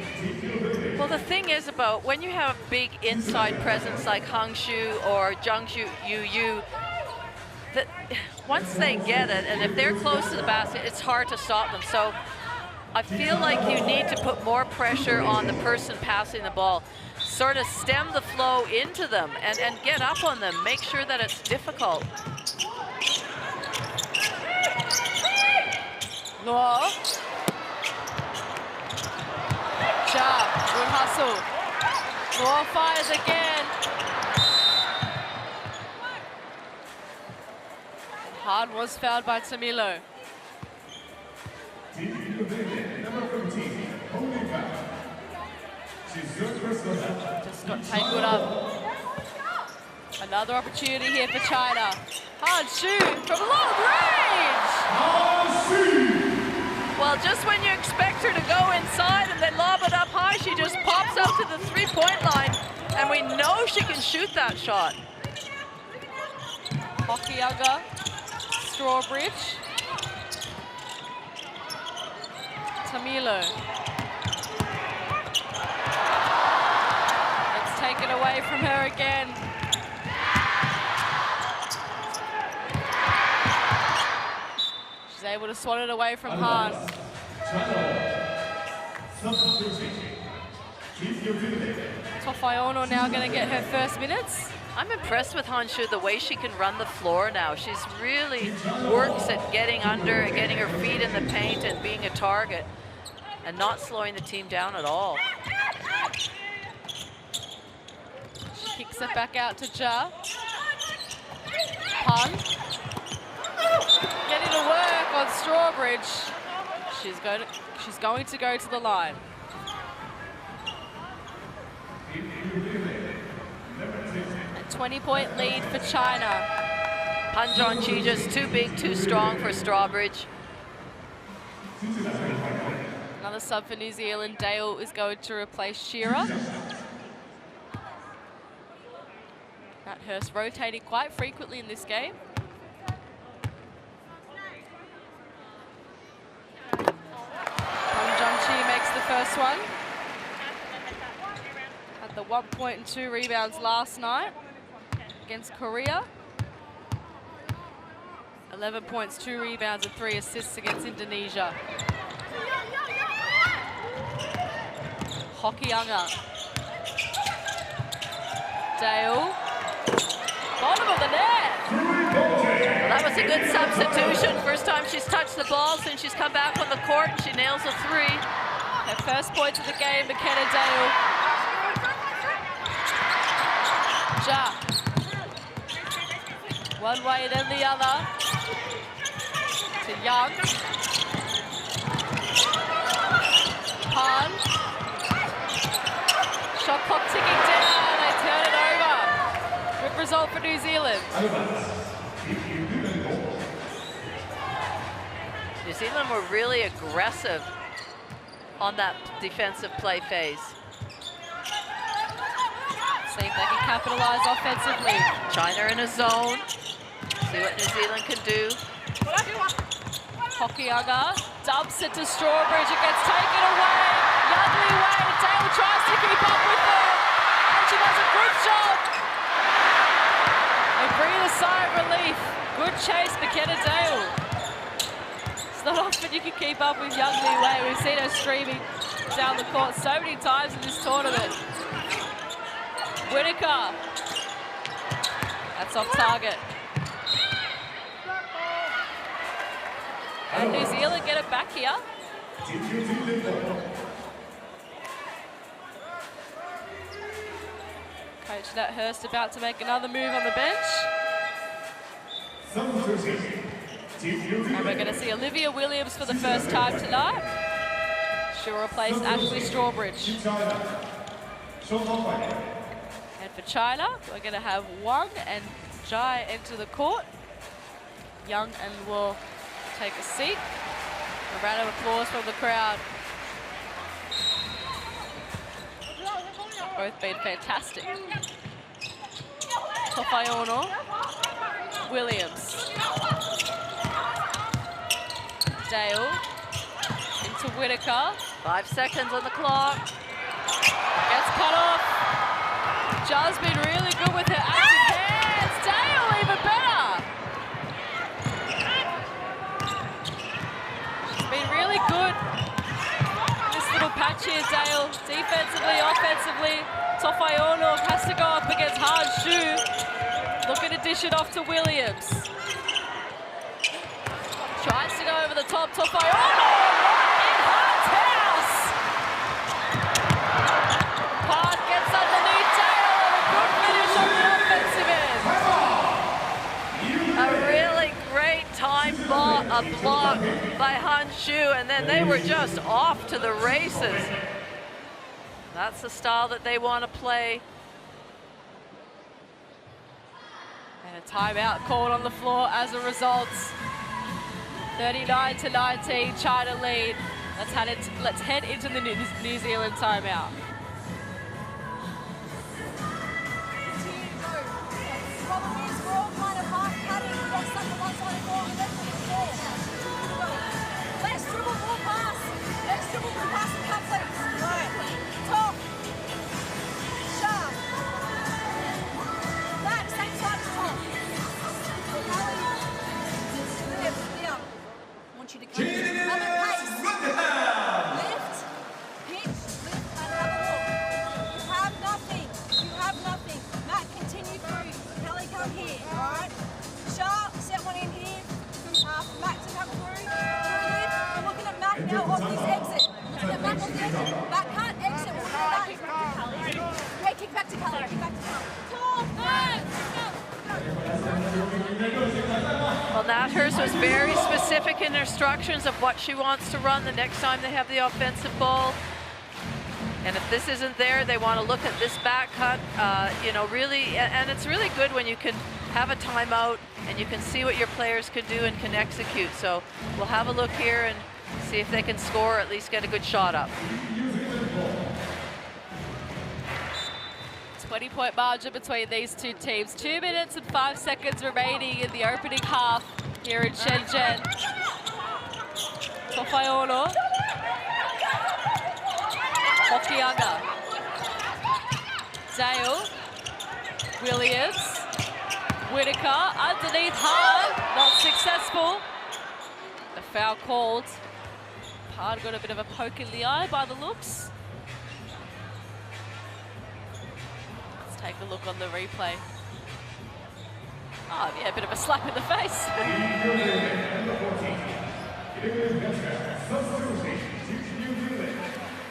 S2: Well, the thing is about when you have a big inside presence like Hang Xu or Zhang Yu, that once they get it, and if they're close to the basket, it's hard to stop them. So I feel like you need to put more pressure on the person passing the ball. Sort of stem the flow into them and get up on them. Make sure that it's difficult.
S1: Luo. Jia, good hustle. Luo fires again. Hard was fouled by Tamilo. Just got tangled up. Another opportunity here for China. Hard shoot from long range. Well, just when you expect her to go inside and then lob it up high, she just pops up to the three-point line, and we know she can shoot that shot. Hokianga, Strawbridge, Tamilo. Taken away from her again. She's able to swat it away from Han. Tofaiono now going to get her first minutes.
S2: I'm impressed with Han Xu, the way she can run the floor now. She's really works at getting under and getting her feet in the paint and being a target and not slowing the team down at all.
S1: Kicks it back out to Jia. Pun. Getting to work on Strawbridge. She's going to go to the line. A 20-point lead for China.
S2: Pan Zhongqi just too big, too strong for Strawbridge.
S1: Another sub for New Zealand. Dale is going to replace Shearer. Matt Hurst rotating quite frequently in this game. Zhongqi makes the first one. Had the 1 point and 2 rebounds last night against Korea. 11 points, 2 rebounds and 3 assists against Indonesia. Hokianga. Dale. Bottom of the net.
S2: Well, that was a good substitution. First time she's touched the ball since she's come back on the court, and she nails a 3.
S1: Her first point of the game, McKenna Dale. Jia. One way, then the other. To Young. Han. Shot clock ticking down. They turn it over. Good result for New Zealand.
S2: New Zealand were really aggressive on that defensive play phase.
S1: See if they can capitalize offensively.
S2: China in a zone. See what New Zealand can do.
S1: Hokianga dumps it to Strawbridge. It gets taken away. Youngly Wei. Dale tries to keep up with her. And she does a good job. They breathe a sigh of relief. Good chase, McKenna Dale. It's not often you can keep up with Youngly Wei. We've seen her streaming down the court so many times in this tournament. Whittaker. That's off target. And New Zealand get it back here. Coach Nat Hurst about to make another move on the bench. And we're going to see Olivia Williams for the first time tonight. She'll replace Ashley Strawbridge. And for China, we're going to have Wang and Jai enter the court. Young and will take a seat. A round of applause from the crowd. Both been fantastic. Tofaiono, Williams. Dale into Whittaker.
S2: 5 seconds on the clock.
S1: Gets cut off. Ja's been really good with her active hands. Dale even better. She's been really good in this little patch here, Dale. Defensively, offensively. Tofaiono has to go up against Han Xu. Looking to dish it off to Williams. Tries to go over the top. Tofaiono in Han's house. Hart gets underneath Dale and a good finish on the offensive end.
S2: A really great time block by Han Xu, and then they were just off to the races. That's the style that they want to play.
S1: And a timeout called on the floor as a result. 39-19, China lead. Let's head into the New Zealand timeout.
S5: Let's dribble ball pass. Let's dribble ball pass and cut please. Right. Top. Sharp. Back, same side as top. Lift, down. I want you to come in. Come at pace. Lift, pitch, lift, and have a look. You have nothing. You have nothing. Matt, continue through. Kelly, come here. All right. Sharp, set one in here. Matt to come through. We're looking at Matt now off this exit. Looking at Matt off the exit. Matt can't exit. We're looking at that. Hey, kick back to Kelly. Kick back to Kelly.
S2: Well, Nat Hurst was very specific in her instructions of what she wants to run the next time they have the offensive ball. And if this isn't there, they want to look at this back cut, you know, really, and it's really good when you can have a timeout and you can see what your players can do and can execute. So we'll have a look here and see if they can score or at least get a good shot up.
S1: 20-point margin between these two teams. 2 minutes and 5 seconds remaining in the opening half here in Shenzhen. Tofaiono. Hokianga. Dale. Williams. Whittaker underneath hard. Not successful. The foul called. Hard got a bit of a poke in the eye by the looks. Let's take a look on the replay. Oh yeah, a bit of a slap in the face.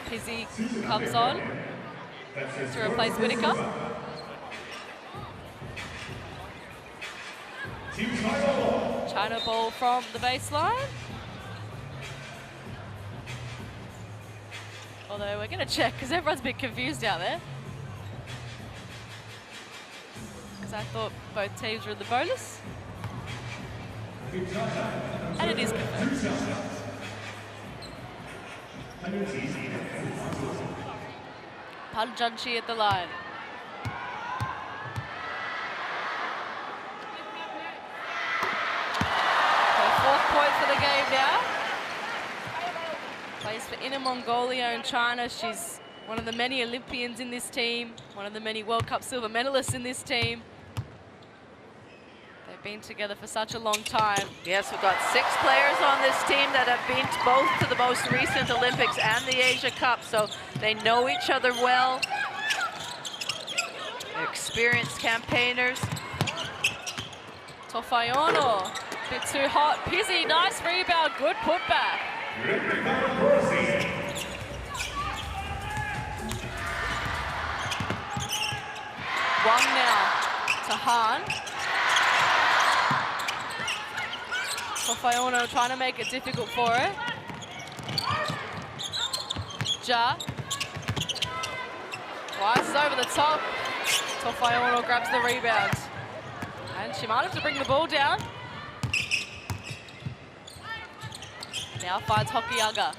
S1: Pizzi comes on to replace Whittaker. China ball from the baseline. Although we're going to check because everyone's a bit confused out there. Because I thought both teams were in the bonus. And it is confirmed. Pan Junchi at the line. for Inner Mongolia in China. She's one of the many Olympians in this team, one of the many World Cup silver medalists in this team. They've been together for such a long time.
S2: Yes, we've got 6 players on this team that have been both to the most recent Olympics and the Asia Cup, so they know each other well. They're experienced campaigners.
S1: Tofayono, a bit too hot. Pizzi, nice rebound, good putback. Wang now to Han. Tofayono trying to make it difficult for her. Ja. Rises over the top. Tofayono grabs the rebound. And she might have to bring the ball down. Now finds Hokiaga.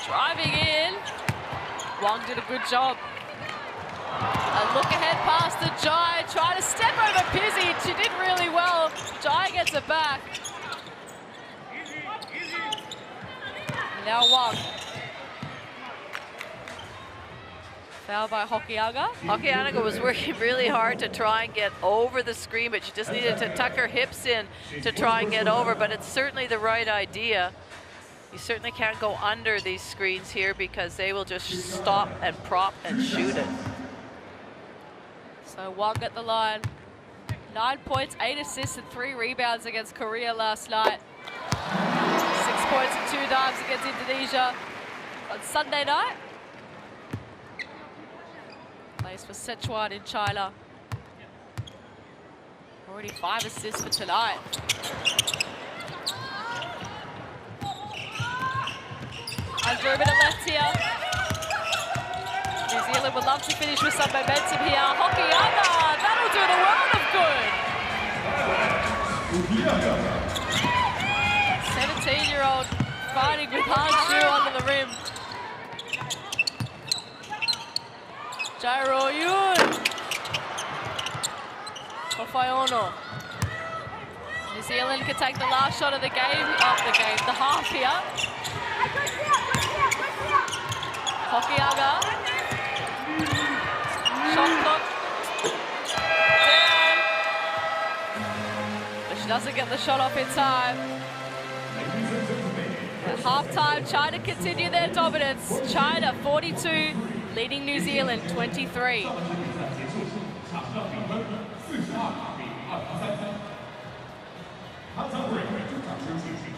S1: Driving in. Wang did a good job. A look ahead pass to Jai. Trying to step over Pizzi. She did really well. Jai gets it back. Now Wang. Foul by Hokiaga.
S2: Hokiaga was working really hard to try and get over the screen, but she just needed to tuck her hips in to try and get over, but it's certainly the right idea. You certainly can't go under these screens here because they will just stop and prop and shoot it.
S1: So Wang at the line. 9 points, 8 assists and 3 rebounds against Korea last night. 6 points and 2 dimes against Indonesia on Sunday night. Plays for Sichuan in China. Already 5 assists for tonight. Under a minute left here. New Zealand would love to finish with some momentum here. Hokiaga, that'll do the world of good. 17-year-old fighting with Han Xu under the rim. Jairo Yun. Tofayono. New Zealand can take the last shot of the game, the half here. Hokiaga. Shot clock. Down. But she doesn't get the shot off in time. At halftime, China continue their dominance. China 42, leading New Zealand 23.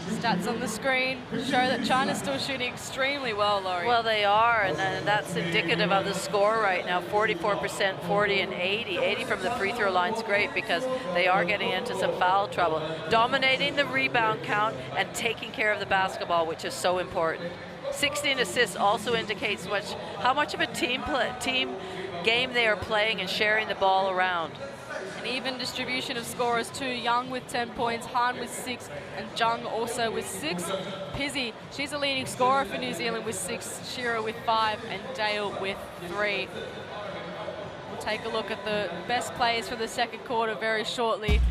S1: Stats on the screen show that China's still shooting extremely well, Laurie.
S2: Well, they are, and that's indicative of the score right now. 44%, 40, and 80. 80 from the free throw line's great because they are getting into some foul trouble. Dominating the rebound count and taking care of the basketball, which is so important. 16 assists also indicates how much of a team game they are playing and sharing the ball around.
S1: An even distribution of scorers too. Young with 10 points, Han with 6, and Jung also with 6. Pizzi, she's a leading scorer for New Zealand with 6, Shira with 5, and Dale with 3. We'll take a look at the best players for the second quarter very shortly.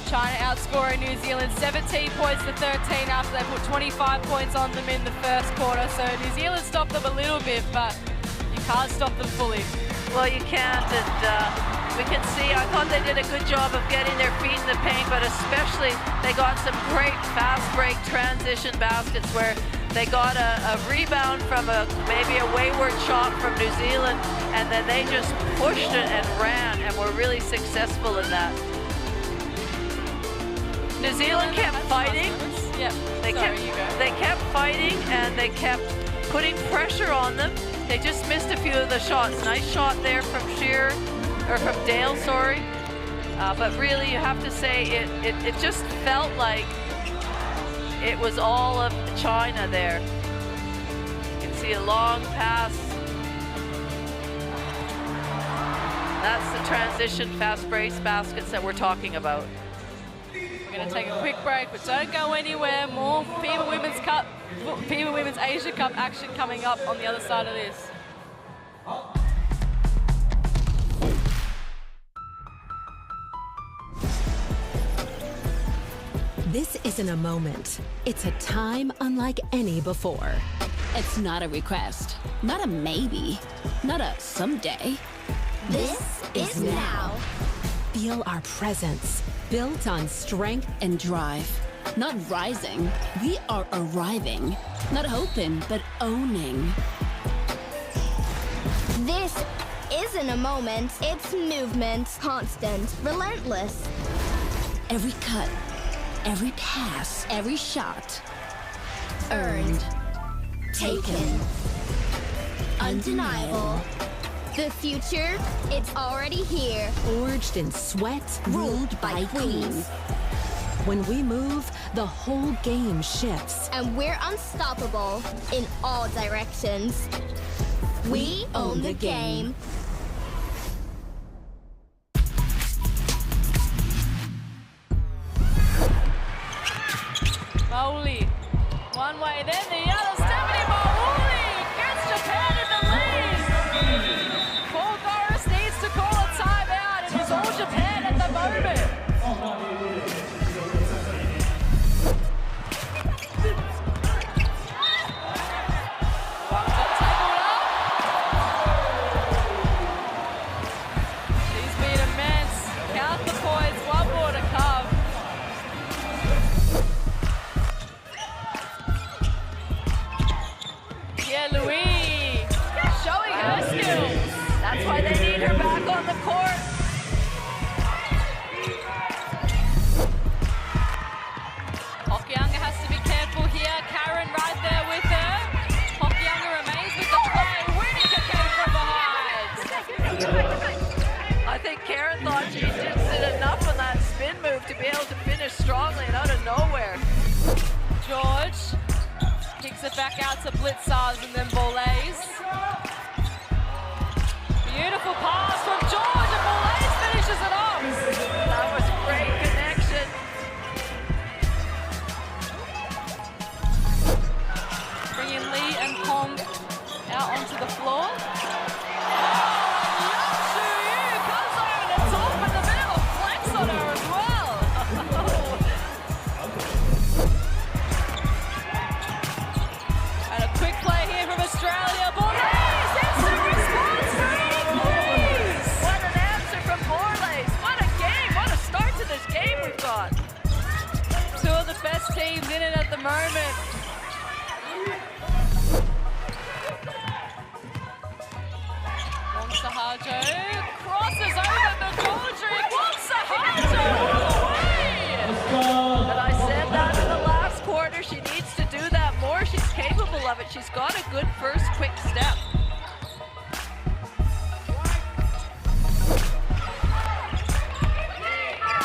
S1: China outscoring New Zealand 17 points to 13 after they put 25 points on them in the first quarter. So New Zealand stopped them a little bit, but you can't stop them fully.
S2: Well, you can't, and we can see, I thought they did a good job of getting their feet in the paint, but especially they got some great fast break transition baskets where they got a rebound from maybe a wayward shot from New Zealand, and then they just pushed it and ran, and were really successful in that. New Zealand kept fighting.
S1: Yeah,
S2: they kept fighting, and they kept putting pressure on them. They just missed a few of the shots. Nice shot there from Dale, sorry. But really, you have to say it just felt like it was all of China there. You can see a long pass. That's the transition fast break baskets that we're talking about.
S1: We're going to take a quick break, but don't go anywhere. More FIBA Women's Asia Cup action coming up on the other side of this.
S6: This isn't a moment. It's a time unlike any before.
S7: It's not a request, not a maybe, not a someday.
S6: This is now. Feel our presence, built on strength
S7: And drive, not rising. We are arriving, not hoping, but owning.
S8: This isn't a moment, it's movement. Constant, relentless.
S7: Every cut, every pass, every shot.
S8: Earned.
S7: Taken.
S8: Undeniable. The future, it's already here.
S6: forged in sweat,
S7: Ruled by queens.
S6: When we move, the whole game shifts.
S8: And we're unstoppable in all directions. We own the game.
S1: Mauli, one way, then the other. Stephanie Mauli gets Japan in the lead. Paul Goris needs to call a timeout. It is all Japan at the moment. Wang got tackled up. She's been immense. Count the points, one more to come. Yeah, Louis showing her skills.
S2: That's why they need her back on the court.
S1: Hokianga has to be careful here. Karen right there with her. Hokianga remains with the play. Winneke came from behind.
S2: I think Karen thought she just did enough on that spin move to be able to finish strongly and out of nowhere.
S1: George kicks it back out to Blitzars and then Boulez. Beautiful pass from George and Boulez finishes it off.
S2: That was great connection.
S1: Bringing Lee and Hong out onto the floor. Yatsu comes over the top with a bit of a flex on her as well. And a quick play here from Australia. Bourlaise, instant response for Edie Please.
S2: What an answer from Bourlaise. What a game. What a start to this game we've got.
S1: Two of the best teams in it at the moment. Wong Sahajo crosses over the Goldrick. Wong Sahajo all the way.
S2: But I said that in the last quarter. She needs to do that more. She's capable of it. She's got a good first quick step.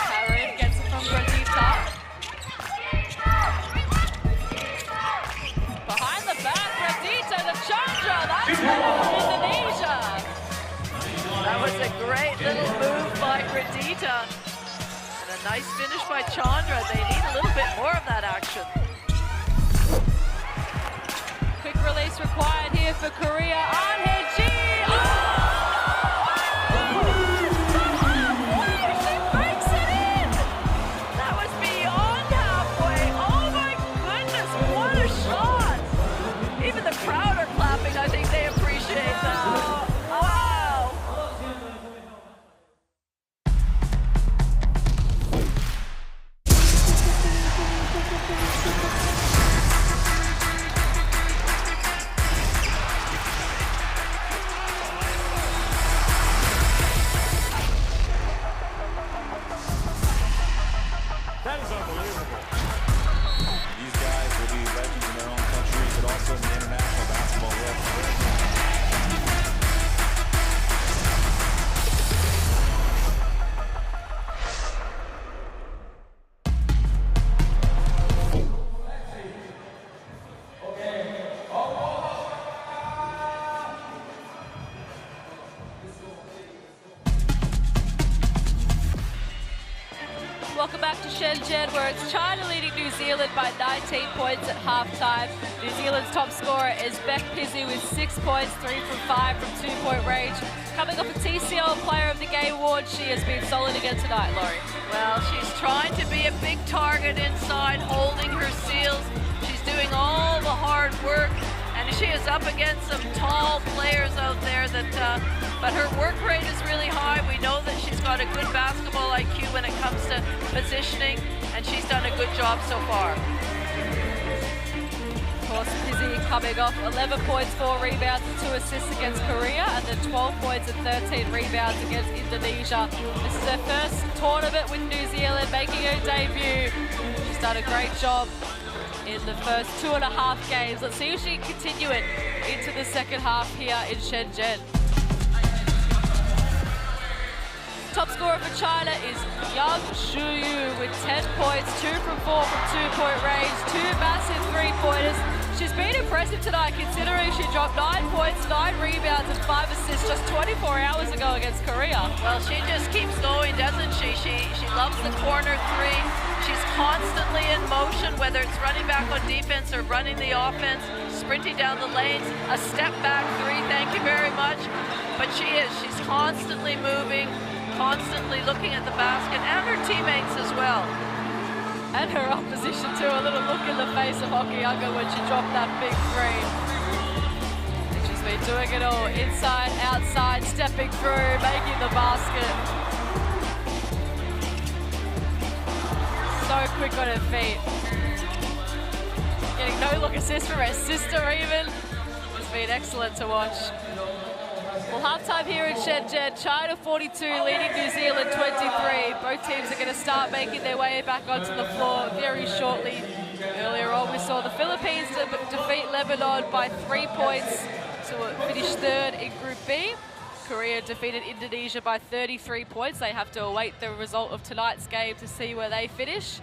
S1: Karen gets it from Gradita. Behind the back, Gradita, the Chandra. That's better from Indonesia.
S2: That was a great little move by Gradita. And a nice finish by Chandra. They need a little bit more of that action.
S1: Quick release required here for Korea. Anheji. She breaks it in.
S2: That was beyond halfway. Oh my goodness, what a shot. Even the crowd are clapping. I think they appreciate that. Wow.
S4: That is unbelievable.
S9: These guys will be legends in their own countries, but also in the international basketball world.
S1: Welcome back to Shenzhen, where it's China leading New Zealand by 19 points at halftime. New Zealand's top scorer is Beck Pizzi with 6 points, 3 from 5 from 2-point range. Coming off a TCL Player of the Game towards. She has been solid again tonight, Laurie.
S2: Well, she's trying to be a big target inside, holding her seals. She's doing all the hard work, and she is up against some tall players out there that, but her work rate is really high. We know that she's got a good basketball IQ when it comes to positioning, and she's done a good job so far.
S1: Of course, Pizzi coming off 11 points, 4 rebounds and 2 assists against Korea, and then 12 points and 13 rebounds against Indonesia. This is her first tournament with New Zealand, making her debut. She's done a great job in the first 2.5 games. Let's see if she can continue it into the second half here in Shenzhen. Top scorer for China is Yang Shuyu with 10 points, 2 from 4 from 2-point range, 2 massive 3-pointers. She's been impressive tonight considering she dropped 9 points, 9 rebounds and 5 assists just 24 hours ago against Korea.
S2: Well, she just keeps going, doesn't she? She loves the corner 3. She's constantly in motion, whether it's running back on defense or running the offense, sprinting down the lanes, a step back 3, thank you very much. But she's constantly moving, constantly looking at the basket and her teammates as well.
S1: And her opposition too, a little look in the face of Hokianga when she dropped that big 3. And she's been doing it all, inside, outside, stepping through, making the basket. So quick on her feet. Getting no-look assist from her sister even. It's been excellent to watch. Well, halftime here in Shenzhen, China 42 leading New Zealand 23. Both teams are going to start making their way back onto the floor very shortly. Earlier on, we saw the Philippines defeat Lebanon by 3 points to finish third in Group B. Korea defeated Indonesia by 33 points. They have to await the result of tonight's game to see where they finish.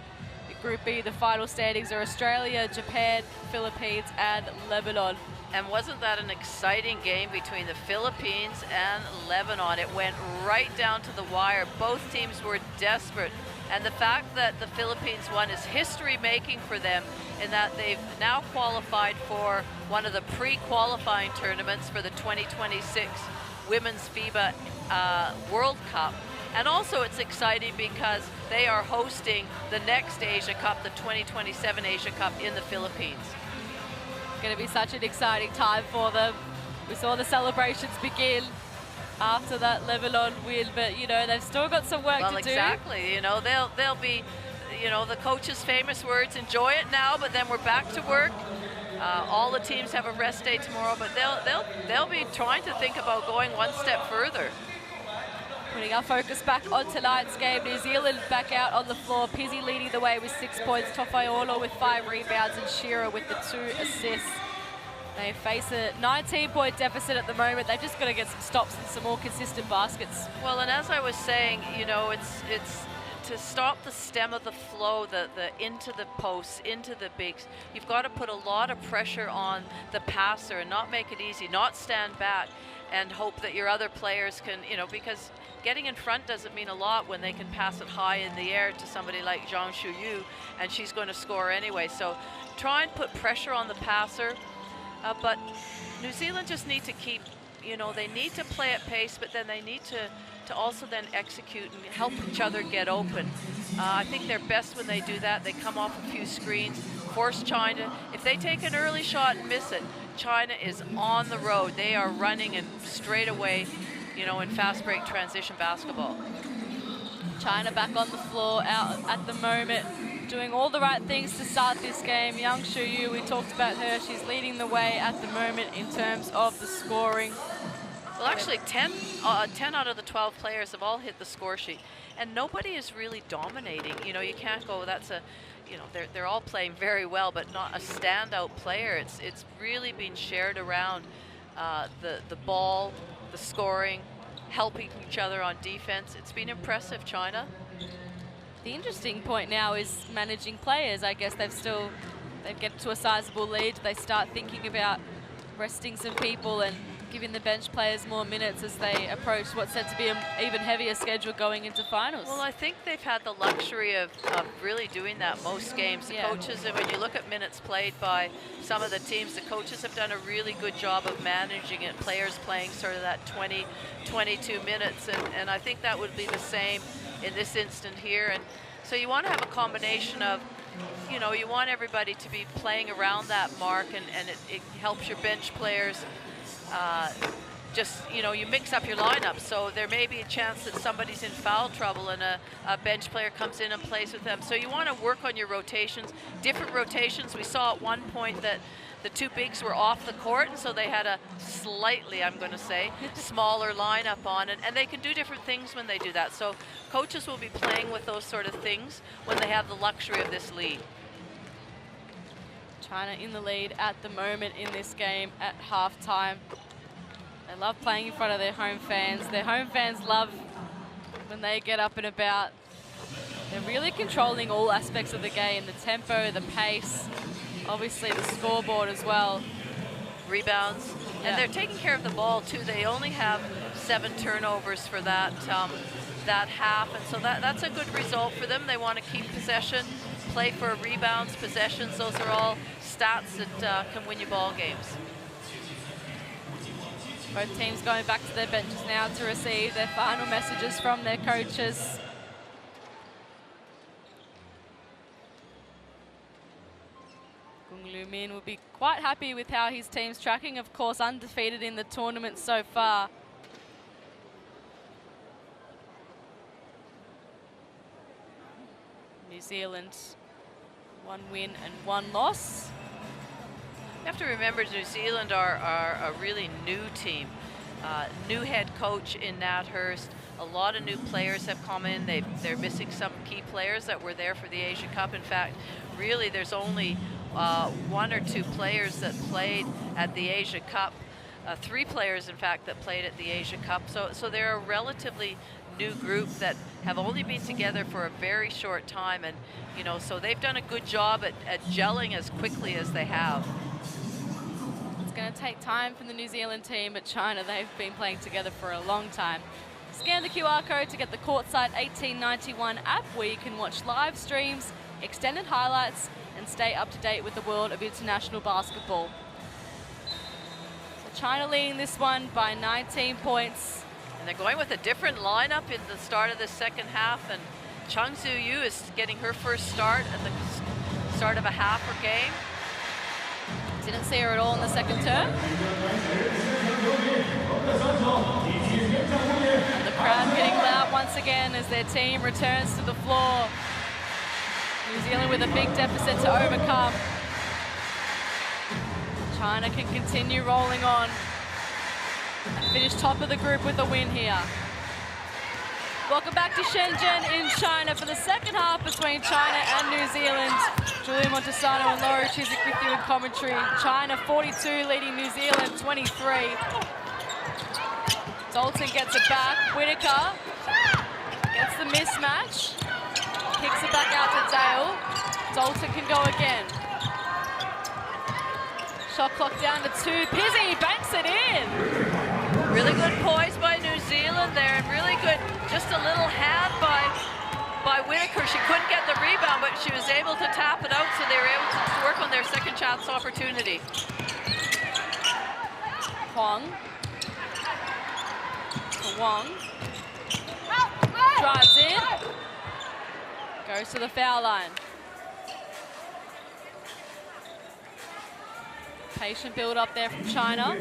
S1: In Group B, the final standings are Australia, Japan, Philippines, and Lebanon.
S2: And wasn't that an exciting game between the Philippines and Lebanon? It went right down to the wire. Both teams were desperate. And the fact that the Philippines won is history-making for them in that they've now qualified for one of the pre-qualifying tournaments for the 2026 Women's FIBA World Cup. And also it's exciting because they are hosting the next Asia Cup, the 2027 Asia Cup in the Philippines.
S1: Going to be such an exciting time for them. We saw the celebrations begin after that Lebanon win, but you know they've still got some work to do.
S2: Well, exactly. You know they'll be, you know, the coach's famous words: "Enjoy it now, but then we're back to work." All the teams have a rest day tomorrow, but they'll be trying to think about going one step further.
S1: Putting our focus back on tonight's game, New Zealand back out on the floor. Pizzi leading the way with 6 points, Tofaiolo with 5 rebounds, and Shearer with the 2 assists. They face a 19-point deficit at the moment. They've just got to get some stops and some more consistent baskets.
S2: Well, and as I was saying, you know, it's to stop the stem of the flow, the into the posts, into the bigs. You've got to put a lot of pressure on the passer and not make it easy, not stand back and hope that your other players can, you know, because getting in front doesn't mean a lot when they can pass it high in the air to somebody like Zhang Shuyu, and she's going to score anyway. So try and put pressure on the passer, but New Zealand just need to keep, you know, they need to play at pace, but then they need to also then execute and help each other get open. I think they're best when they do that. They come off a few screens, force China. If they take an early shot and miss it, China is on the road. They are running and straight away, you know, in fast break transition basketball.
S1: China back on the floor out at the moment, doing all the right things to start this game. Yang Shuyu, we talked about her. She's leading the way at the moment in terms of the scoring.
S2: Well, actually, 10 out of the 12 players have all hit the score sheet, and nobody is really dominating. You know, you can't go, that's a, you know, they're all playing very well, but not a standout player. It's really been shared around the ball, the scoring, helping each other on defense. It's been impressive, China.
S1: The interesting point now is managing players. I guess they've get to a sizable lead. They start thinking about resting some people and giving the bench players more minutes as they approach what's set to be an even heavier schedule going into finals.
S2: Well, I think they've had the luxury of really doing that most games. The coaches, and when you look at minutes played by some of the teams, the coaches have done a really good job of managing it. Players playing sort of that 20, 22 minutes, and I think that would be the same in this instant here. And so you want to have a combination of, you know, you want everybody to be playing around that mark, and it helps your bench players. Just, you know, you mix up your lineup, so there may be a chance that somebody's in foul trouble and a bench player comes in and plays with them. So you want to work on your rotations, different rotations. We saw at one point that the two bigs were off the court, and so they had a slightly, I'm going to say, smaller lineup on, and they can do different things when they do that. So coaches will be playing with those sort of things when they have the luxury of this lead.
S1: China in the lead at the moment in this game at halftime. They love playing in front of their home fans. Their home fans love when they get up and about. They're really controlling all aspects of the game, the tempo, the pace, obviously the scoreboard as well.
S2: Rebounds, and they're taking care of the ball too. They only have 7 turnovers for that that half, and so that's a good result for them. They want to keep possession, play for rebounds, possessions. Those are all stats that can win you ball games.
S1: Both teams going back to their benches now to receive their final messages from their coaches. Kung Lu Min will be quite happy with how his team's tracking, of course, undefeated in the tournament so far. New Zealand, 1 win and 1 loss.
S2: You have to remember New Zealand are a really new team. New head coach in Nat Hurst. A lot of new players have come in. They're missing some key players that were there for the Asia Cup. In fact, really there's only 1 or 2 players that played at the Asia Cup. 3 players, in fact, that played at the Asia Cup. So they're a relatively new group that have only been together for a very short time, and you know, so they've done a good job at gelling as quickly as they have.
S1: It's going to take time for the New Zealand team, but China, they've been playing together for a long time. Scan the QR code to get the Courtside 1891 app, where you can watch live streams, extended highlights, and stay up to date with the world of international basketball. So China leading this one by 19 points.
S2: And they're going with a different lineup in the start of the second half, and Chung Soo Yu is getting her first start at the start of a half or game.
S1: Didn't see her at all in the second term. And the crowd getting loud once again as their team returns to the floor. New Zealand with a big deficit to overcome. China can continue rolling on and finish top of the group with a win here. Welcome back to Shenzhen in China for the second half between China and New Zealand. Julia Montesano and Laurie Chiswick with you in commentary. China 42 leading New Zealand 23. Dalton gets it back. Whitaker gets the mismatch. Kicks it back out to Dale. Dalton can go again. Shot clock down to 2. Pizzi banks it in.
S2: Really good poise by New Zealand there, and really good, just a little hand by Whitaker. She couldn't get the rebound, but she was able to tap it out, so they were able to work on their second chance opportunity.
S1: Huang. Wang. Drives in. Goes to the foul line. Patient build up there from China.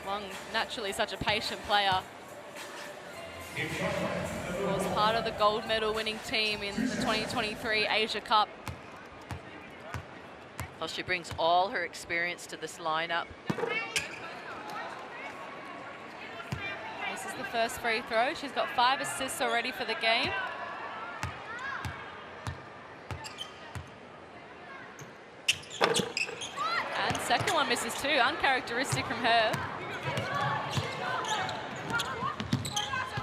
S1: Wang, naturally such a patient player. Was part of the gold medal winning team in the 2023 Asia Cup.
S2: Well, she brings all her experience to this lineup.
S1: This is the first free throw. She's got 5 assists already for the game. And second one misses too, uncharacteristic from her.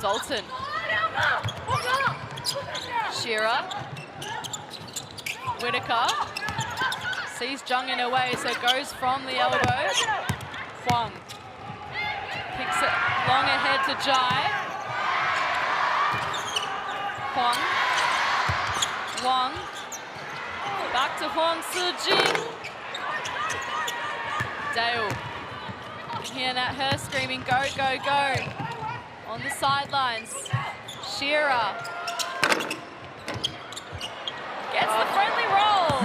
S1: Dalton. Shearer. Whitaker sees Zhang in her way, so goes from the elbow. Huang kicks it long ahead to Jai. Huang. Wang. Back to Huang Sijing. Dale. Hearing at her screaming, go, go, go. On the sidelines. Shearer. Gets the friendly roll.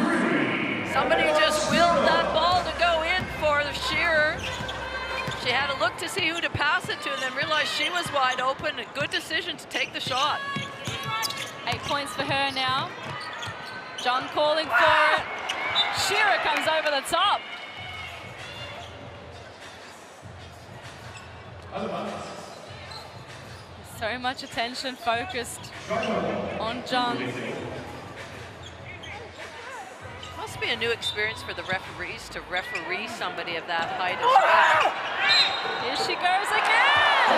S2: Somebody just willed that ball to go in for the Shearer. She had to look to see who to pass it to and then realized she was wide open. A good decision to take the shot.
S1: 8 points for her now. Zhang calling for it. Shearer comes over the top. So much attention focused on Zhang.
S2: Must be a new experience for the referees to referee somebody of that height as well.
S1: Here she goes again.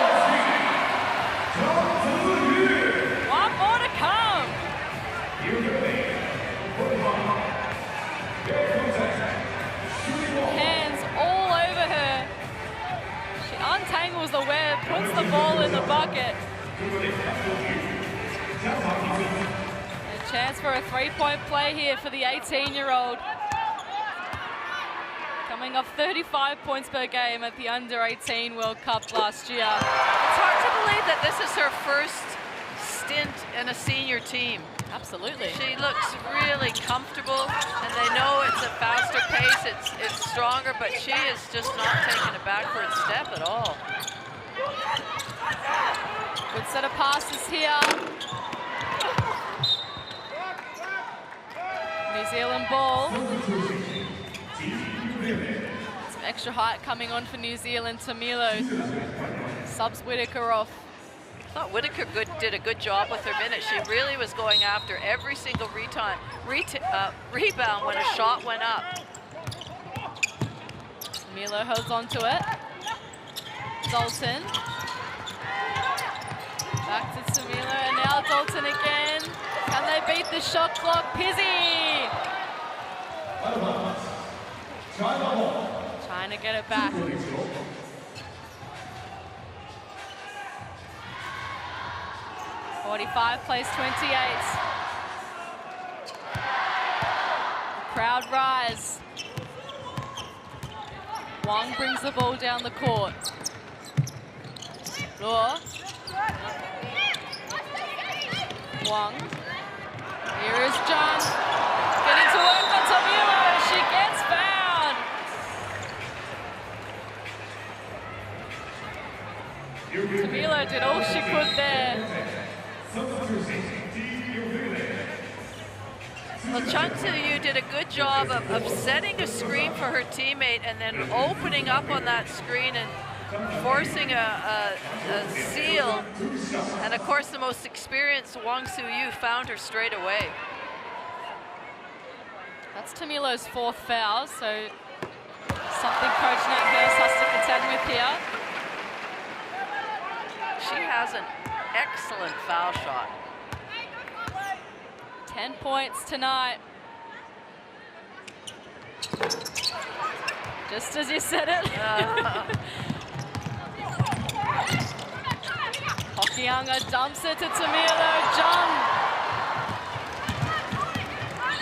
S1: One more to come. Hands all over her. She untangles the web, puts the ball in the bucket. A chance for a three-point play here for the 18-year-old. Coming off 35 points per game at the Under-18 World Cup last year.
S2: It's hard to believe that this is her first stint in a senior team.
S1: Absolutely.
S2: She looks really comfortable, and they know it's a faster pace, it's stronger, but she is just not taking a backward step at all.
S1: Good set of passes here. New Zealand ball. Some extra height coming on for New Zealand. Tamilo subs Whitaker off.
S2: I thought Whitaker did a good job with her minutes. She really was going after every single rebound when a shot went up.
S1: Tamilo holds on to it. Dalton. Back to Tamilo, and now Dalton again. Can they beat the shot clock? Pizzi! Trying to get it back. '45 plays 28. The crowd rise. Wang brings the ball down the court. Law. Wang. Here is Zhang. Getting to work on Tamilo. She gets fouled. Tamilo did all she could there.
S2: Well, Chung Tzu-Yu did a good job of setting a screen for her teammate and then opening up on that screen and forcing a seal. And of course, the most experienced Wang Tzu-Yu found her straight away.
S1: That's Tamilo's fourth foul, so something Coach Nat Hurst has to contend with here.
S2: She has an excellent foul shot.
S1: 10 points tonight. Just as you said it. Hokianga dumps it to Tamilo. Zhang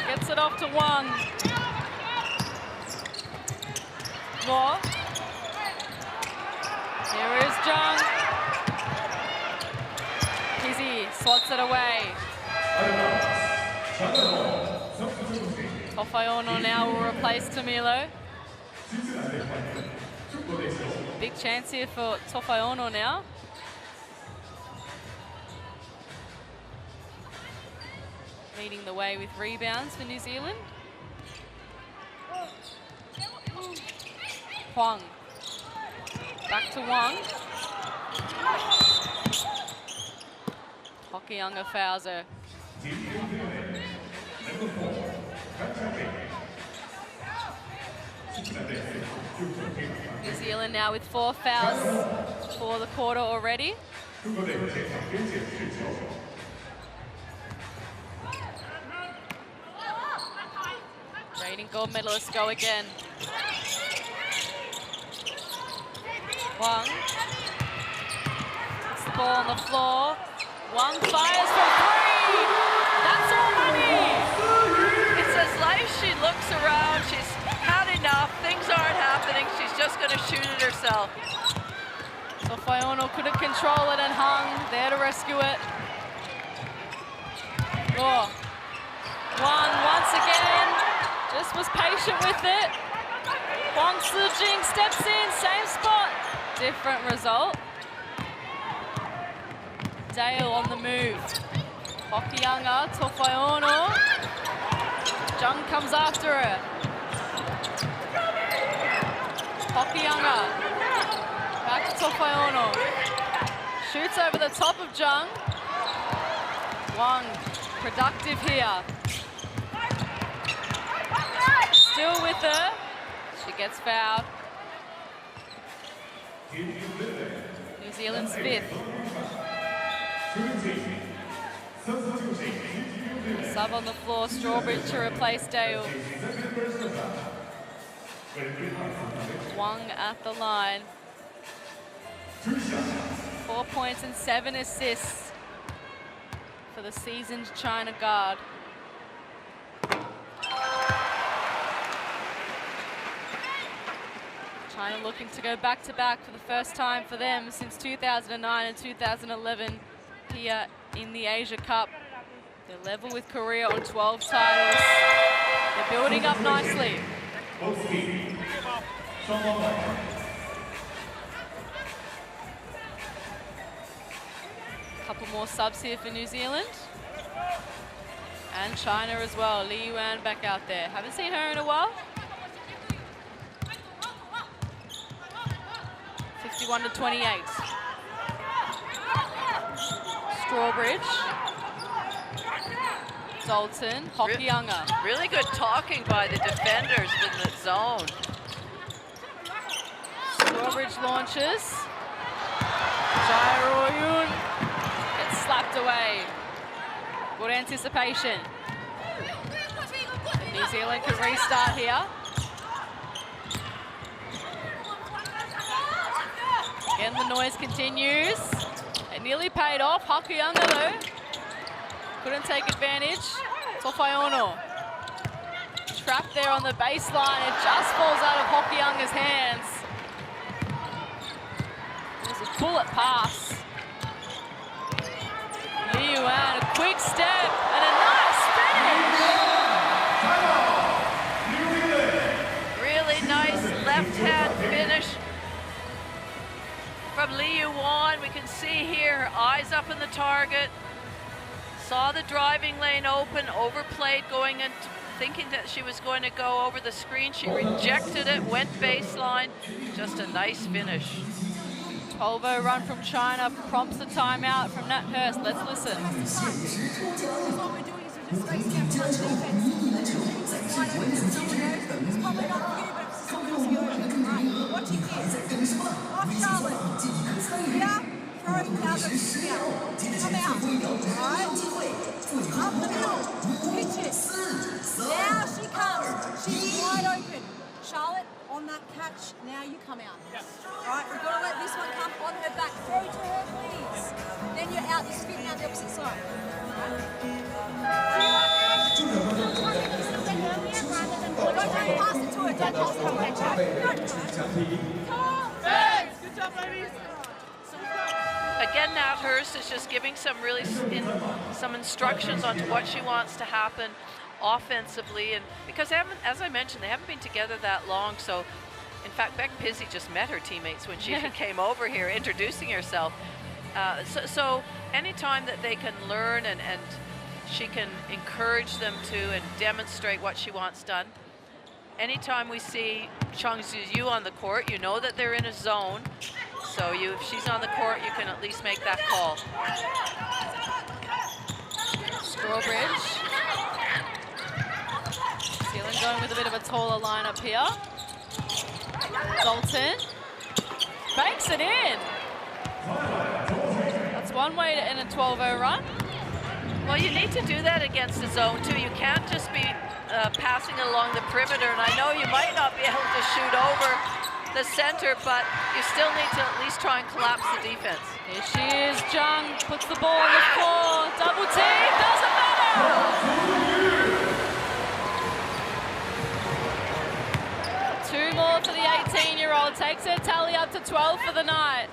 S1: gets it off to Wang. More. Here is Zhang. Pizzi swats it away. Tofayono now will replace Tamilo. Big chance here for Tofayono now. Leading the way with rebounds for New Zealand. Huang. Back to Wang. Hokianga fouls her. New Zealand now with 4 fouls for the quarter already. Reigning gold medalists go again. Wang. Puts the ball on the floor. Wang fires for 3. That's all money.
S2: It's as life she looks around. She's had enough. Things aren't happening. She's just going to shoot it herself.
S1: So Fayono couldn't control it and Hung there to rescue it. Oh. Wang once again just was patient with it. Wang Sijing steps in, same spot, different result. Dale on the move. Hokianga to Fayono. Jung comes after her. Hokianga. Back to Fayono. Shoots over the top of Jung. Wang, productive here. Still with her. She gets fouled. New Zealand's 5th. Sub on the floor, Strawbridge to replace Dale. Wang at the line. 4 points and 7 assists for the seasoned China guard. China looking to go back-to-back for the first time for them since 2009 and 2011 here in the Asia Cup. They're level with Korea on 12 titles. They're building up nicely. Couple more subs here for New Zealand. And China as well. Li Yuan back out there. Haven't seen her in a while. 51-28. Strawbridge. Dalton. Hokianga.
S2: Really good talking by the defenders in the zone.
S1: Strawbridge launches. Jairoyun gets slapped away. Good anticipation. And New Zealand can restart here. Again, the noise continues. It nearly paid off. Hokianga though couldn't take advantage. Fayono trapped there on the baseline. It just falls out of Hokianga's hands. It was a bullet pass. Li Yuan, a quick step and a nice finish.
S2: Really nice left-hand finish from Li Yuan. We can see here her eyes up in the target. Saw the driving lane open, overplayed going into thinking that she was going to go over the screen. She rejected it, went baseline. Just a nice finish.
S1: 12-0 run from China prompts a timeout from Nat Hurst. Let's listen.
S5: What we're doing is we're just spacing out touch defense. It's probably not for you, but it's someone else you over. Right, watching this. Off Charlotte. Here, throwing out the here. Come out. Right. Up the middle. Pitch it. Now she comes. She's wide open. Charlotte, on that catch, now you come out. Right, we've got to let this one come on her back. Throw to her, please. Then you're out, you're spinning out the opposite side. Don't pass it to her, don't pass it to her. Good job, ladies.
S2: Again, Nat Hurst is just giving some some instructions on what she wants to happen offensively, and because as I mentioned, they haven't been together that long. So, in fact, Beck Pizzi just met her teammates when she came over here, introducing herself. So anytime that they can learn and she can encourage them to and demonstrate what she wants done. Anytime we see Chung Zhu on the court, you know that they're in a zone. So if she's on the court, you can at least make that call.
S1: Strawbridge. Zealand going with a bit of a taller lineup here. Dalton banks it in. That's one way to end a 12-0 run.
S2: Well, you need to do that against the zone too. You can't just be passing it along the perimeter, and I know you might not be able to shoot over the center, but you still need to at least try and collapse the defense.
S1: Here she is, Zhang puts the ball on the floor, double team, doesn't matter! 2 more for the 18-year-old, takes her tally up to 12 for the night.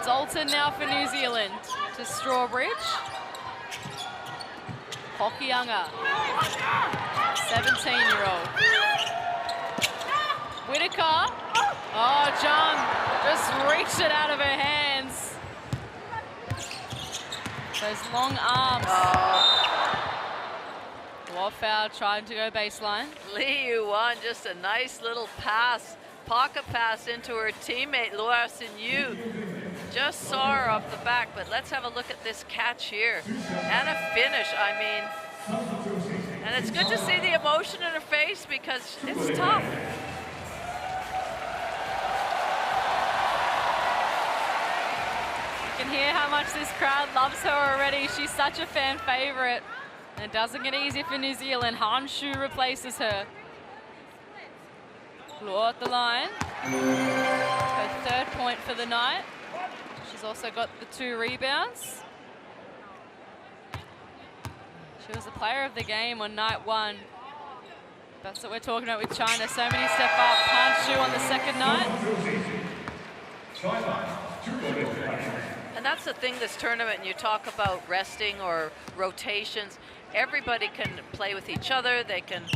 S1: Dalton now for New Zealand to Strawbridge. Hokianga, 17-year-old. Whitaker. Oh, Zhang just reached it out of her hands. Those long arms. What foul, trying to go baseline.
S2: Lee Yuan, just a nice little pass, pocket pass into her teammate, Loa Sin-yu. Just saw her off the back, but let's have a look at this catch here. And a finish, I mean. And it's good to see the emotion in her face because it's tough.
S1: You can hear how much this crowd loves her already. She's such a fan favorite. And it doesn't get easy for New Zealand. Han Shu replaces her. Law at the line. Her 3rd point for the night. She's also got the 2 rebounds. She was the player of the game on night 1. That's what we're talking about with China. So many step up. Han Shu on the 2nd night.
S2: And that's the thing this tournament, you talk about resting or rotations. Everybody can play with each other. They can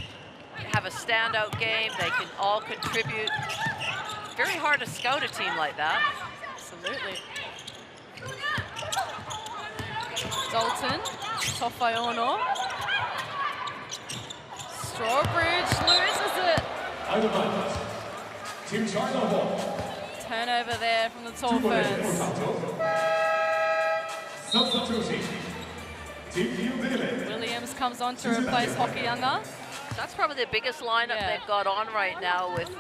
S2: have a standout game. They can all contribute. It's very hard to scout a team like that.
S1: Absolutely. Dalton, Tofayono. Strawbridge loses it.
S3: Team China ball.
S1: Turnover there from the Tall Ferns.
S3: Substitution. Team New Zealand.
S1: Williams comes on to replace Hokianga.
S2: That's probably the biggest lineup they've got on right now with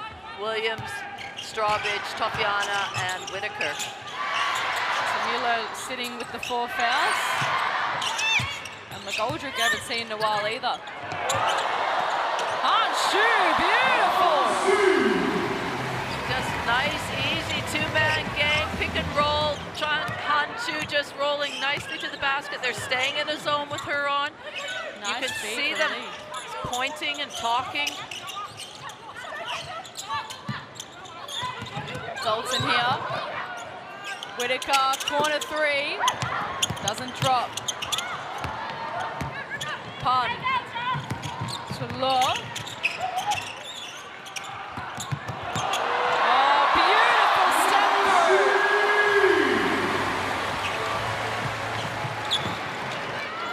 S2: Williams, Strawbridge, Tofiana, and Whitaker.
S1: Tamilo sitting with the 4 fouls. And McGoldrick haven't seen in a while either. Han Shu, beautiful!
S2: Just nice, easy 2-man game, pick and roll. Han Shu just rolling nicely to the basket. They're staying in a zone with her on.
S1: Nice
S2: you can see them pointing and talking.
S1: Dalton here. Whitaker, corner 3. Doesn't drop. Pun. To Law. Oh, beautiful step through.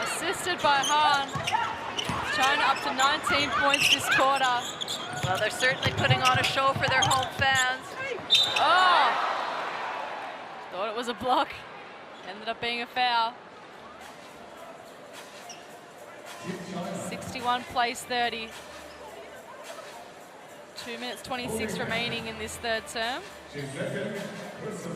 S1: Assisted by Han. China up to 19 points this quarter.
S2: Well, they're certainly putting on a show for their home fans.
S1: Oh! Thought it was a block. Ended up being a foul. 61 plays 30. 2 minutes 26 remaining in this 3rd term.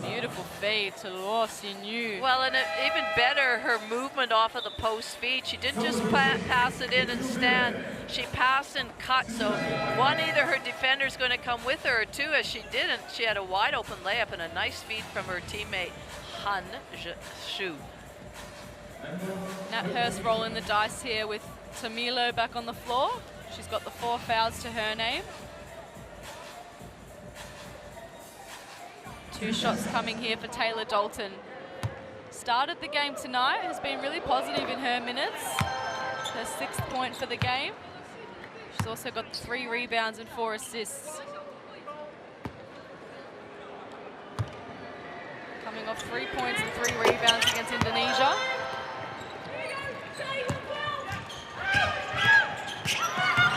S1: Beautiful feed to Luo Xin-yu.
S2: Well, and even better, her movement off of the post feed. She didn't just pass it in and stand. She passed and cut. So one, either her defender's going to come with her, or 2, as she didn't, she had a wide open layup and a nice feed from her teammate Han Shu.
S1: Nat Hurst rolling the dice here with Tamilo back on the floor. She's got the 4 fouls to her name. 2 shots coming here for Taylor Dalton. Started the game tonight, has been really positive in her minutes. Her 6th point for the game. She's also got 3 rebounds and 4 assists. Coming off 3 points and 3 rebounds against Indonesia.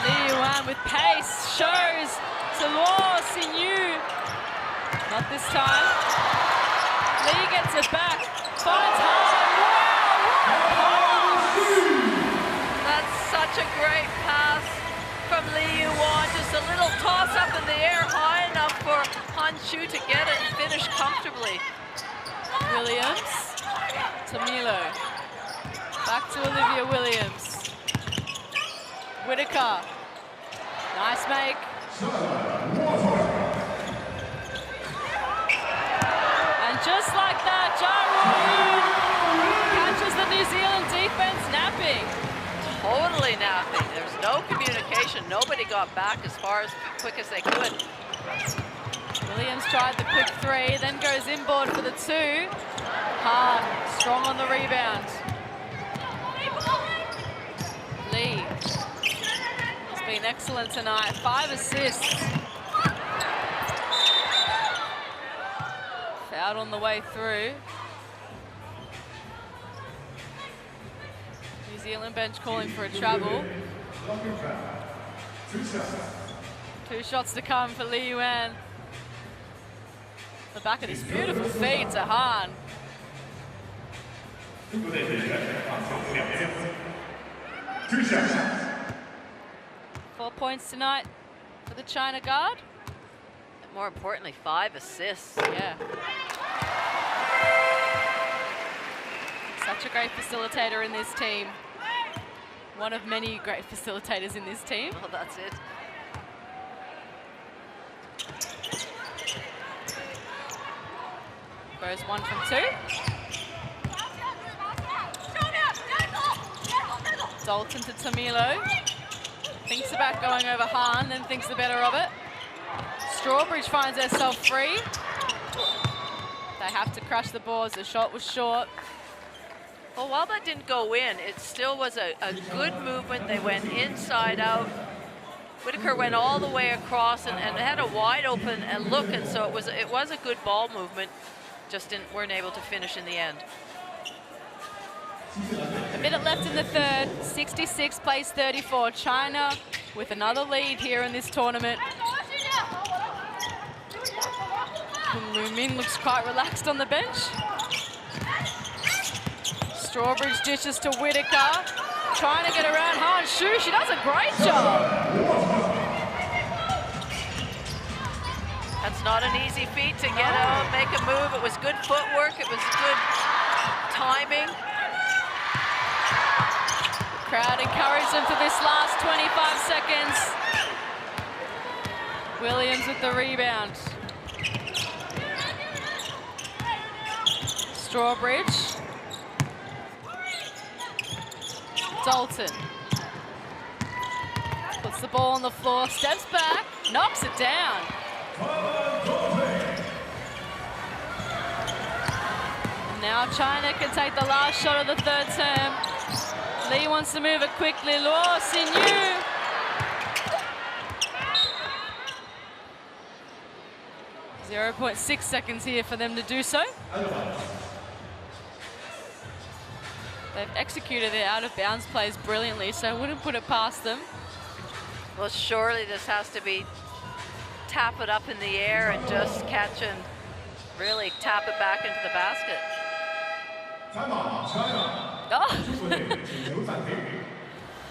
S1: Lee Yuan with pace, shows to Luo Xin-yu. Not this time. Lee gets it back, finds Han. Wow,
S2: That's such a great pass from Lee Yuan. Just a little toss up in the air, high enough for Han Shu to get it and finish comfortably.
S1: Williams, Tamilo. Back to Olivia Williams. Whitaker. Nice make. And just like that, Jaron catches the New Zealand defense napping.
S2: Totally napping. There's no communication. Nobody got back as quick as they could.
S1: Williams tried the quick three, then goes inboard for the two. Hahn, strong on the rebound. Lee has been excellent tonight. 5 assists. Fouled on the way through. New Zealand bench calling for a travel. 2 shots to come for Lee Yuan. The back of his beautiful feet to Hahn. 4 points tonight for the China guard.
S2: And more importantly, 5 assists.
S1: Yeah. Such a great facilitator in this team. One of many great facilitators in this team.
S2: Well, that's it.
S1: Goes 1 from 2. Dalton to Tamilo. Thinks about going over Hahn, then thinks the better of it. Strawbridge finds herself free. They have to crush the boards. The shot was short.
S2: Well, while that didn't go in, it still was a good movement. They went inside out. Whitaker went all the way across and had a wide open look, and so it was a good ball movement. Just weren't able to finish in the end.
S1: A minute left in the third. 66 plays 34. China with another lead here in this tournament. Lu Ming looks quite relaxed on the bench. Strawbridge dishes to Whitaker. Trying to get around Han Shu. She does a great job.
S2: That's not an easy feat to get out, make a move. It was good footwork. It was good timing.
S1: The crowd encouraged them for this last 25 seconds. Williams with the rebound. Strawbridge. Dalton. Puts the ball on the floor, steps back, knocks it down. Now China can take the last shot of the third term. Lee wants to move it quickly. Luo Xinyu. .6 seconds here for them to do so. They've executed their out-of-bounds plays brilliantly, so I wouldn't put it past them.
S2: Well, surely this has to be tap it up in the air and just catch and really tap it back into the basket.
S1: Oh.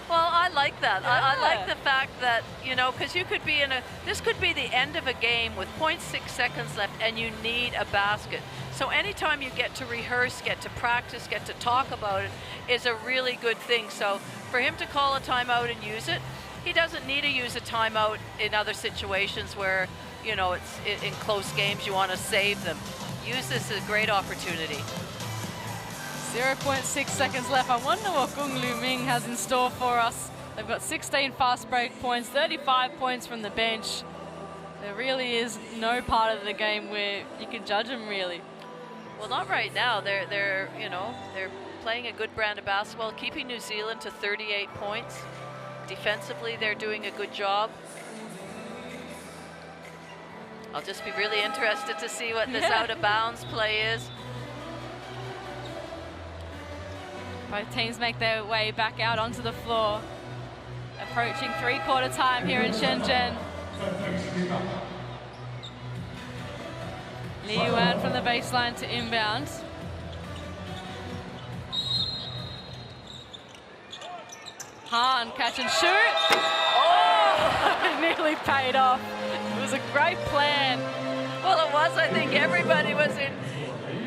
S2: Well, I like that.
S1: Yeah.
S2: I like the fact that, you know, because you could be this could be the end of a game with 0.6 seconds left and you need a basket. So anytime you get to rehearse, get to practice, get to talk about it is a really good thing. So for him to call a timeout and use it, he doesn't need to use a timeout in other situations where, you know, it's in close games, you want to save them. Use this as a great opportunity.
S1: 0.6 seconds left. I wonder what Gung Lu Ming has in store for us. They've got 16 fast break points, 35 points from the bench. There really is no part of the game where you can judge them, really.
S2: Well, not right now. They're playing a good brand of basketball, keeping New Zealand to 38 points. Defensively, they're doing a good job. I'll just be really interested to see what this out-of-bounds play is.
S1: Both teams make their way back out onto the floor. Approaching three-quarter time here in Shenzhen. Li Yuan from the baseline to inbound. Han, catch and shoot. Oh, it nearly paid off. It was a great plan.
S2: Well, it was. I think everybody was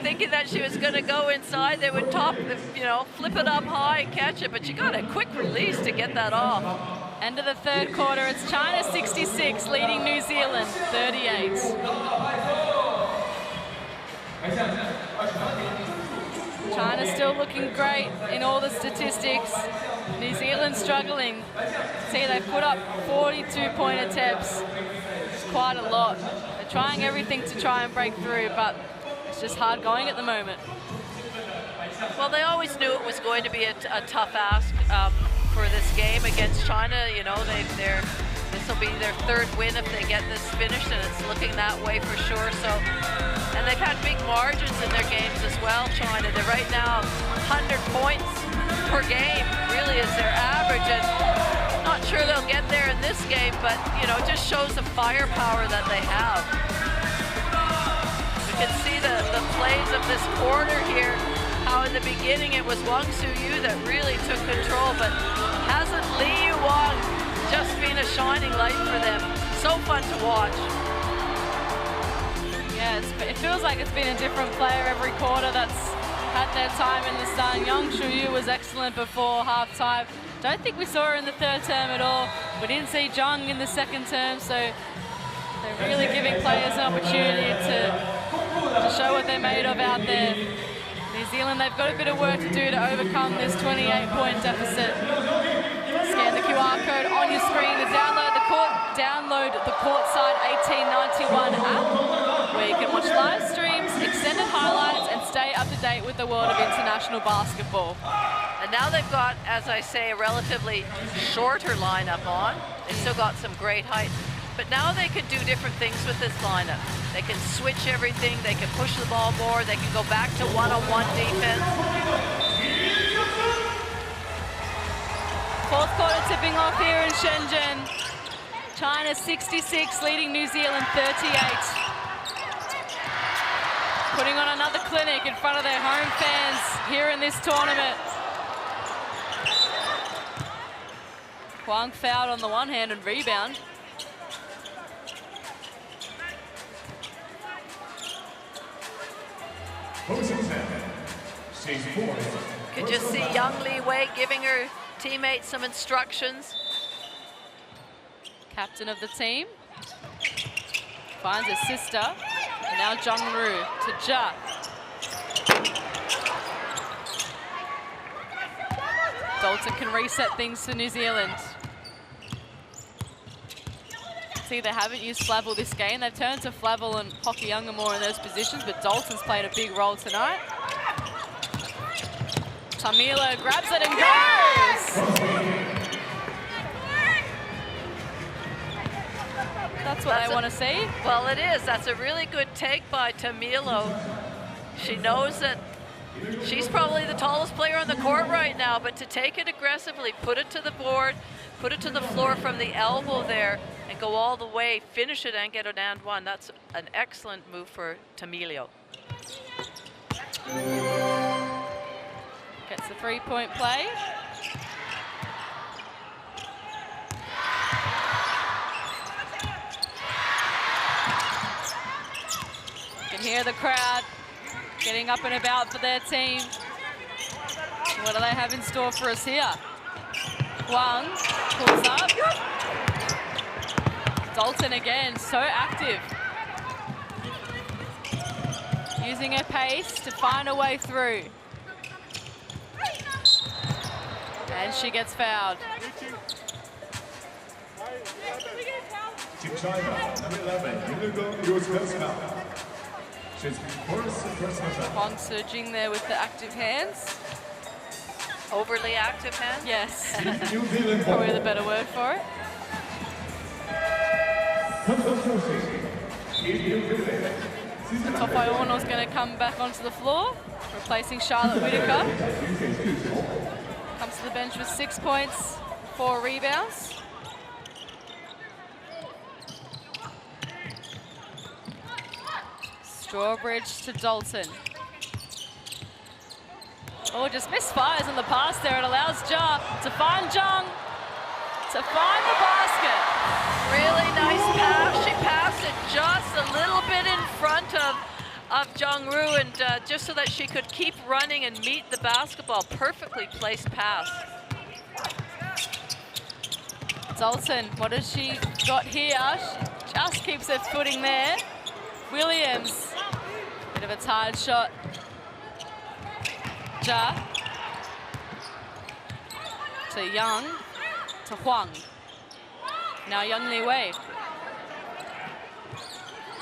S2: thinking that she was going to go inside. They would flip it up high and catch it, but she got a quick release to get that off.
S1: End of the third quarter, it's China 66, leading New Zealand 38. China still looking great in all the statistics. New Zealand struggling. See, they put up 42-point attempts. It's quite a lot. They're trying everything to try and break through, but it's just hard going at the moment.
S2: Well, they always knew it was going to be a tough ask for this game against China. You know, this will be their third win if they get this finished, and it's looking that way for sure. So, and they've had big margins in their games as well, China. They're right now 100 points per game, really is their average, and not sure they'll get there in this game, but, you know, it just shows the firepower that they have. We can see the plays of this quarter here, how in the beginning it was Wang Suyu that really took control, but hasn't Li Yuwang just been a shining light for them? So fun to watch.
S1: Yeah, it feels like it's been a different player every quarter that's had their time in the sun. Yang Shuyu was excellent before halftime. Don't think we saw her in the third term at all. We didn't see Zhang in the second term, so they're really giving players an opportunity to show what they're made of out there. New Zealand, they've got a bit of work to do to overcome this 28-point deficit. Scan the QR code on your screen to download the Courtside 1891 app, where you can watch live streams, extended highlights, and stay up to date with the world of international basketball.
S2: And now they've got, as I say, a relatively shorter lineup on. They've still got some great height. But now they can do different things with this lineup. They can switch everything, they can push the ball more, they can go back to one-on-one defense.
S1: Fourth quarter tipping off here in Shenzhen. China 66, leading New Zealand 38. Putting on another clinic in front of their home fans here in this tournament. Huang fouled on the one hand and rebound.
S2: Could just see young Li Wei giving her teammates some instructions.
S1: Captain of the team. Finds his sister. And now Zhang Ru to Ja. Dalton can reset things for New Zealand. See, they haven't used Flavel this game. They've turned to Flavel and Hockey Younger more in those positions, but Dalton's played a big role tonight. Tamilo grabs it and goes! That's what I want to see.
S2: Well, it is. That's a really good take by Tamilo. She knows that she's probably the tallest player on the court right now, but to take it aggressively, put it to the board, put it to the floor from the elbow there, and go all the way, finish it and get an and one. That's an excellent move for Tamilo.
S1: Gets the three-point play. You can hear the crowd getting up and about for their team. What do they have in store for us here? Huang pulls up. Dalton again, so active. Using her pace to find a way through. And she gets fouled.
S3: Team China, number 11, Unigo, yours first foul. She's first foul.
S1: Huang surging there with the active hands.
S2: Overly active hands?
S1: Yes.
S3: New Zealand
S1: Probably the better word for it. Topai Ono's going to come back onto the floor, replacing Charlotte Whitaker. Comes to the bench with 6 points, 4 rebounds. Strawbridge to Dalton. Oh, just misfires on the pass there. It allows Ja to find Zhang to find the basket.
S2: Really nice pass. She passed it just a little bit in of Zhang Ru, and just so that she could keep running and meet the basketball. Perfectly placed pass.
S1: Dalton, what has she got here? She just keeps her footing there. Williams, bit of a tired shot. Ja. To Yang, to Huang. Now Yang Li Wei.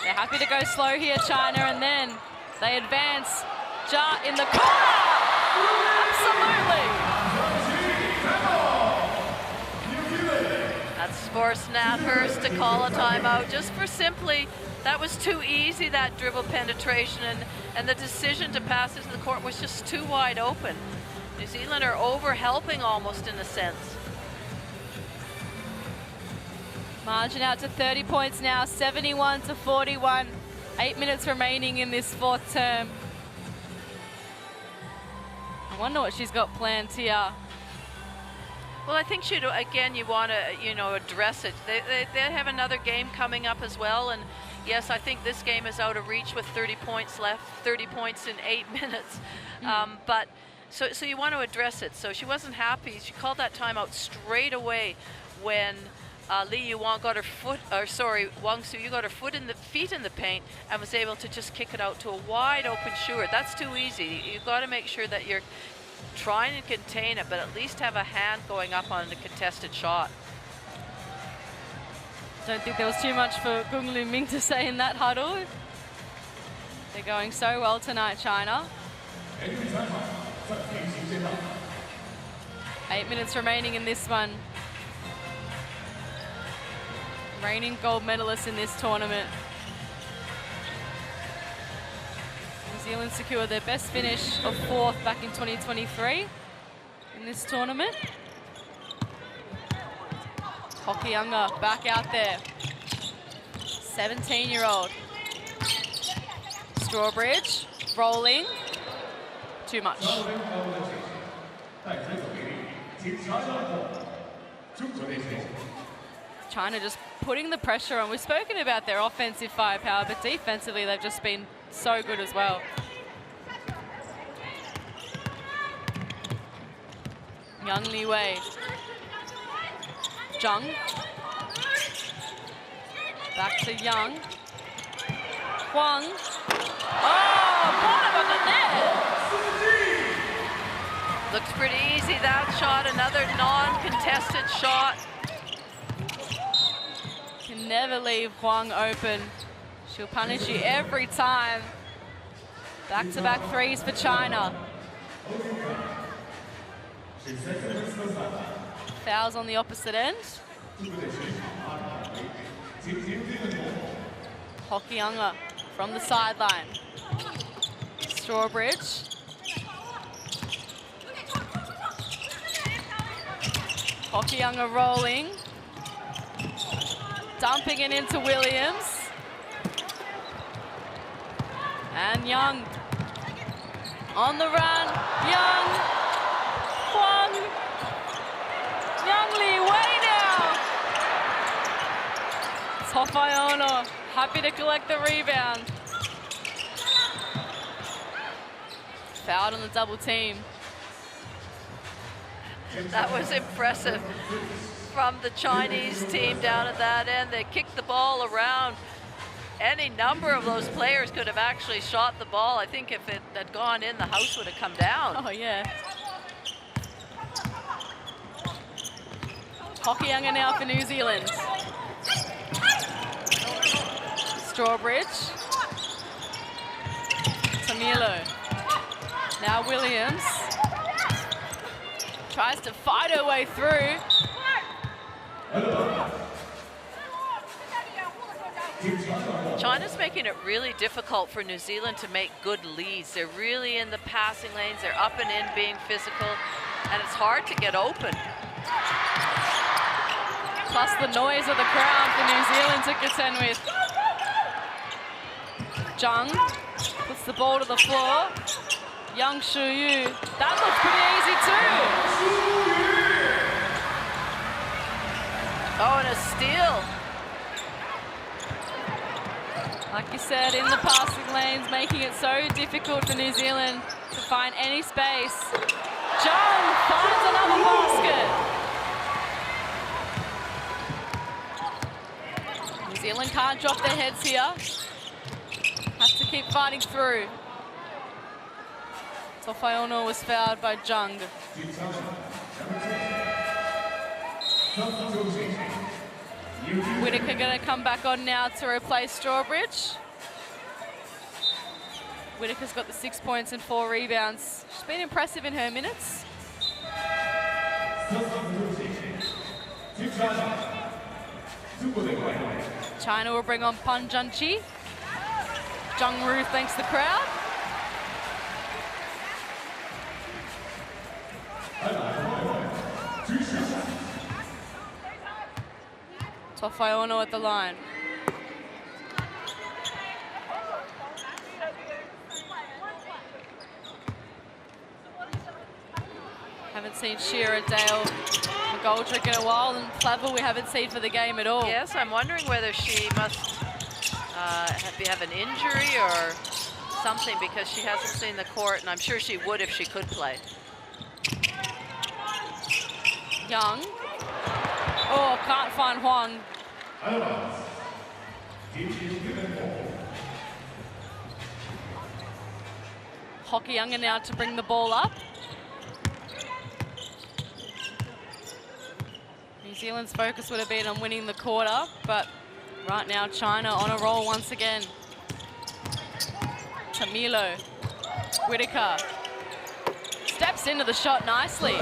S1: They're happy to go slow here, China, and then they advance. Ja in the corner! Absolutely!
S2: That's forced Nat Hurst to call a timeout just for simply, that was too easy, that dribble penetration, and the decision to pass into the court was just too wide open. New Zealand are over-helping almost in a sense.
S1: Margin out to 30 points now, 71 to 41. 8 minutes remaining in this fourth term. I wonder what she's got planned here.
S2: Well, I think again, you want to, address it. They have another game coming up as well, and yes, I think this game is out of reach with 30 points left, 30 points in 8 minutes. But so you want to address it. So she wasn't happy. She called that timeout straight away when Li Yuwang got her foot, or sorry, Wang Suyu got her feet in the paint and was able to just kick it out to a wide open Schuart. That's too easy. You've got to make sure that you're trying to contain it, but at least have a hand going up on the contested shot.
S1: Don't think there was too much for Gung Lu Ming to say in that huddle. They're going so well tonight, China. 8 minutes remaining in this one. Reigning gold medalists in this tournament. New Zealand secured their best finish of 4th back in 2023 in this tournament. Hokianga back out there. 17-year-old. Strawbridge rolling. Too much. China just putting the pressure on. We've spoken about their offensive firepower, but defensively they've just been so good as well. Yang Li Wei. Zhang. Back to Yang. Huang. Oh, bottom of the net!
S2: Looks pretty easy, that shot. Another non-contested shot.
S1: Can never leave Huang open. She'll punish you every time. Back-to-back threes for China. Fouls on the opposite end. Hokianga from the sideline. Strawbridge. Hokianga rolling. Dumping it into Williams. And Young on the run. Young. Huang. Yang Li Wei now. Tofayono happy to collect the rebound. Fouled on the double team.
S2: That was impressive from the Chinese team down at that end. They kicked the ball around. Any number of those players could have actually shot the ball. I think if it had gone in, the house would have come down.
S1: Oh, yeah. Hokianga now for New Zealand. Strawbridge. Tamilo. Now Williams. Tries to fight her way through.
S2: China's making it really difficult for New Zealand to make good leads. They're really in the passing lanes. They're up and in being physical, and it's hard to get open.
S1: Plus the noise of the crowd for New Zealand to contend with. Zhang puts the ball to the floor. Yang Shuyu. That looks pretty easy too.
S2: Oh, and a steal.
S1: Like you said, in the passing lanes, making it so difficult for New Zealand to find any space. Jung finds another basket. New Zealand can't drop their heads here. Has to keep fighting through. Tofaiono was fouled by Jung. Whittaker going to come back on now to replace Strawbridge. Whittaker's got the 6 points and 4 rebounds. She's been impressive in her minutes. China will bring on Pan Junchi. Jungwoo thanks the crowd. Tofaiono at the line. Haven't seen Shearer, Dale, McGoldrick in a while, and Clavel we haven't seen for the game at all.
S2: Yes, I'm wondering whether she must have an injury or something, because she hasn't seen the court, and I'm sure she would if she could play.
S1: Young. Oh, can't find Huang. Hokianga now to bring the ball up. New Zealand's focus would have been on winning the quarter, but right now China on a roll once again. Tamilo, Whittaker, steps into the shot nicely.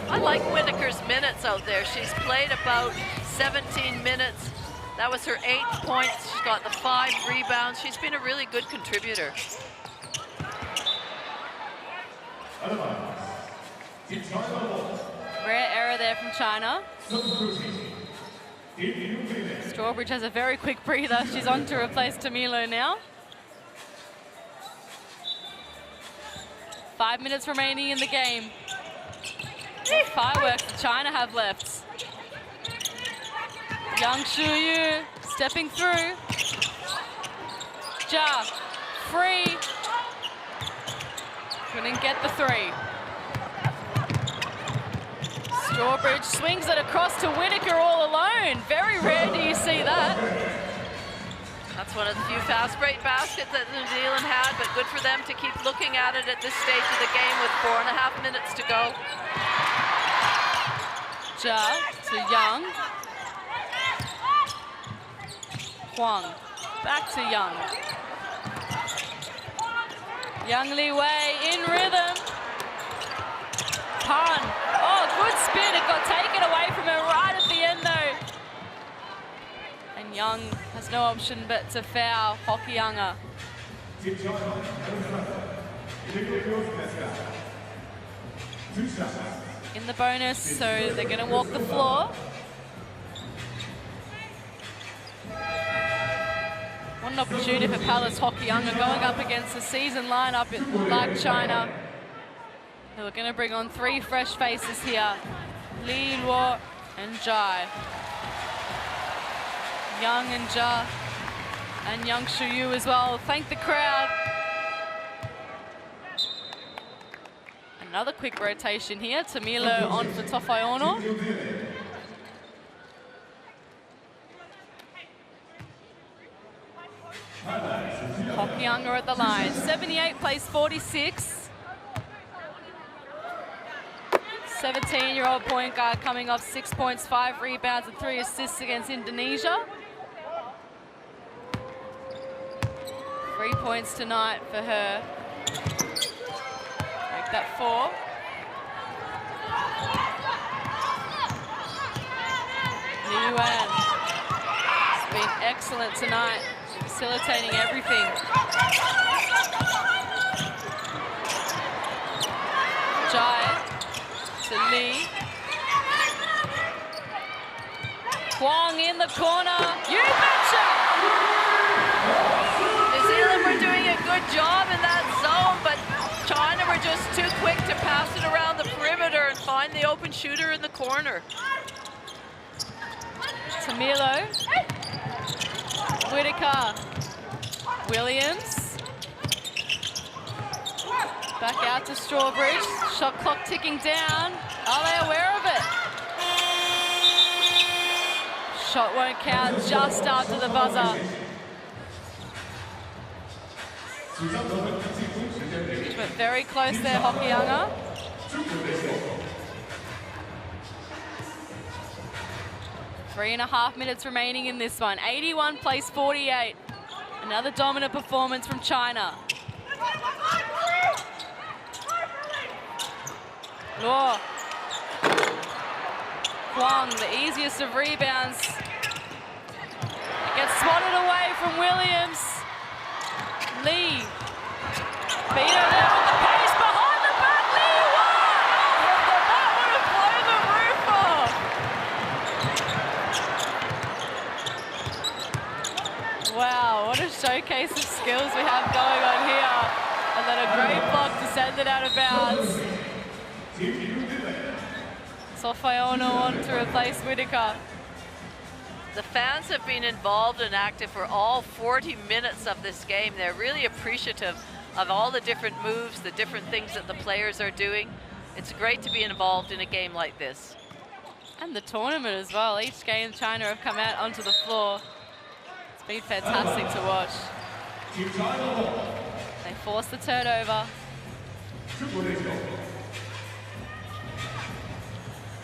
S2: I like Whittaker's minutes out there. She's played about 17 minutes. That was her 8th point. She's got the 5 rebounds. She's been a really good contributor.
S1: Rare error there from China. Strawbridge has a very quick breather. She's on to replace Tamilo now. 5 minutes remaining in the game. What fireworks China have left. Yang Shuyu stepping through. Ja, free. Couldn't get the 3. Strawbridge swings it across to Whittaker all alone. Very rare do you see that.
S2: That's one of the few fast break baskets that New Zealand had, but good for them to keep looking at it at this stage of the game with 4.5 minutes to go.
S1: Ja to Young. Huang, back to Young. Yang Li Wei in rhythm. Pan, oh, good spin. It got taken away from her right at the end though. And Young has no option but to foul Hokianga. In the bonus, so they're going to walk the floor. What an opportunity for Palace Hokianga going up against the season lineup like China. Who are going to bring on 3 fresh faces here. Li Luo and Jai. Young and Ja and Yang Shuyu as well. Thank the crowd. Another quick rotation here. Tamilo on for Tofaiono. Hokianga at the line. 78 plays 46. 17-year-old point guard coming off 6 points, 5 rebounds and 3 assists against Indonesia. 3 points tonight for her. Make that 4. Li Yuan has been excellent tonight, facilitating everything. Jai to Lee. Huang in the corner. You betcha!
S2: New Zealand were doing a good job in that zone, but China were just too quick to pass it around the perimeter and find the open shooter in the corner.
S1: Tamilo. Whittaker. Williams. Back out to Strawbridge. Shot clock ticking down. Are they aware of it? Shot won't count just after the buzzer. But very close there, Hokianga. Three and a half minutes remaining in this one. 81 plays 48. Another dominant performance from China. Oh. Huang, the easiest of rebounds. It gets swatted away from Williams. Lee. Beater there with the pace behind the back. Lee Huang! That would have blown the roof off. Wow, what a showcase of skills we have going on here. And then a great block to send it out of bounds. Sofayono on to replace Whitaker.
S2: The fans have been involved and active for all 40 minutes of this game. They're really appreciative of all the different moves, the different things that the players are doing. It's great to be involved in a game like this.
S1: And the tournament as well. Each game China have come out onto the floor. It's been fantastic to watch. They force the turnover.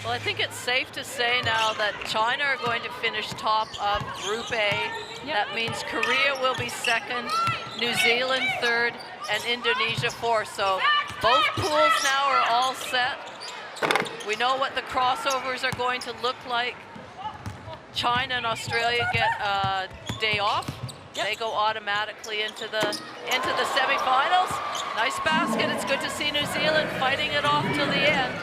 S2: Well, I think it's safe to say now that China are going to finish top of Group A.
S1: Yep.
S2: That means Korea will be second, New Zealand third, and Indonesia fourth. So both pools now are all set. We know what the crossovers are going to look like. China and Australia get a day off. Yep. They go automatically into the semifinals. Nice basket. It's good to see New Zealand fighting it off till the end.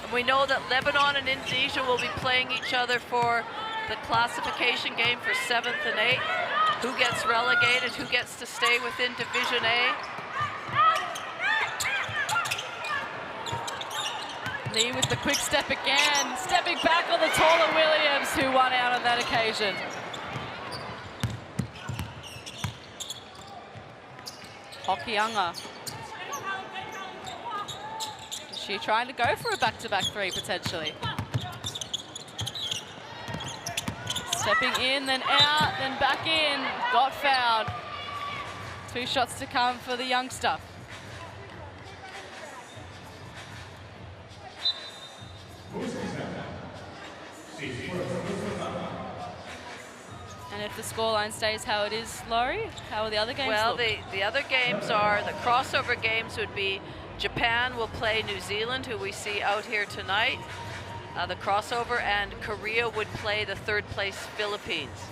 S2: And we know that Lebanon and Indonesia will be playing each other for the classification game for 7th and 8th. Who gets relegated? Who gets to stay within Division A?
S1: Lee with the quick step again, stepping back on the taller Williams, who won out on that occasion. Hokianga. Is she trying to go for a back-to-back three, potentially? Stepping in, then out, then back in. Got fouled. 2 shots to come for the youngster. And if the scoreline stays how it is, Laurie, how are the other games
S2: Well,
S1: look?
S2: the other games are, the crossover games would be Japan will play New Zealand, who we see out here tonight. The crossover, and Korea would play the 3rd place Philippines.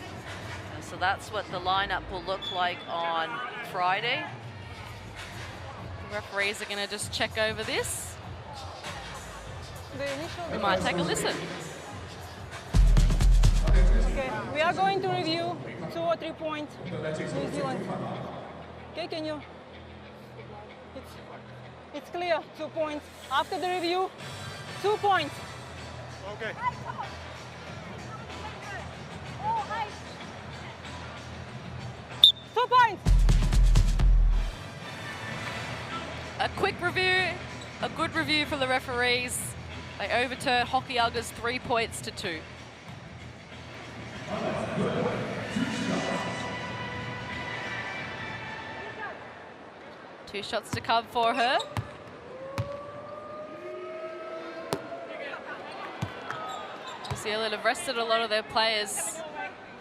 S2: And so that's what the lineup will look like on Friday.
S1: The referees are going to just check over this. We might take a listen.
S10: Okay, we are going to review 2 or 3 points New Zealand. Okay, can you? It's clear, 2 points. After the review, 2 points.
S4: Okay.
S10: 2 points.
S1: A quick review, a good review for the referees. They overturn Hokianga's 3 points to 2. Two shots to come for her. New Zealand have rested a lot of their players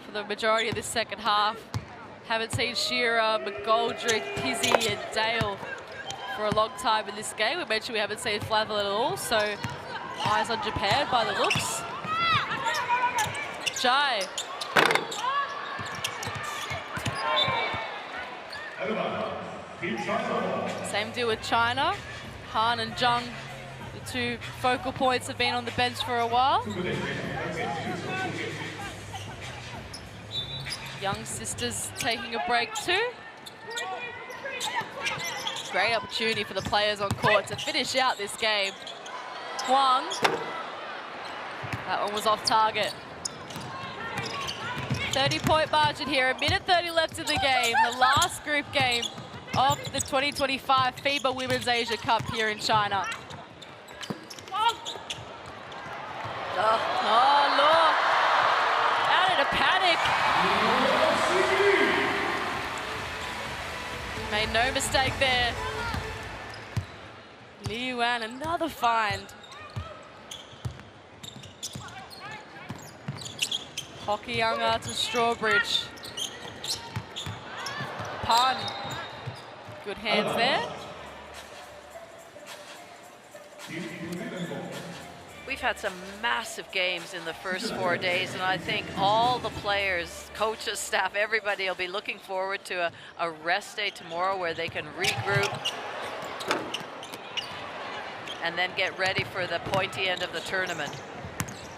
S1: for the majority of this second half. Haven't seen Shearer, McGoldrick, Pizzi and Dale for a long time in this game. We mentioned we haven't seen Flavel at all, so eyes on Japan by the looks. Jai. Same deal with China. Han and Zhang, the 2 focal points, have been on the bench for a while. Young sisters taking a break too. Great opportunity for the players on court to finish out this game. Huang. That one was off target. 30-point margin here, a minute 30 left in the game. The last group game of the 2025 FIBA Women's Asia Cup here in China. Oh, Lord. Out in a panic. Made no mistake there. Li Yuan, another find. Hokianga to Strawbridge. Pan. Good hands there.
S2: We've had some massive games in the first 4 days, and I think all the players, coaches, staff, everybody will be looking forward to a rest day tomorrow where they can regroup and then get ready for the pointy end of the tournament.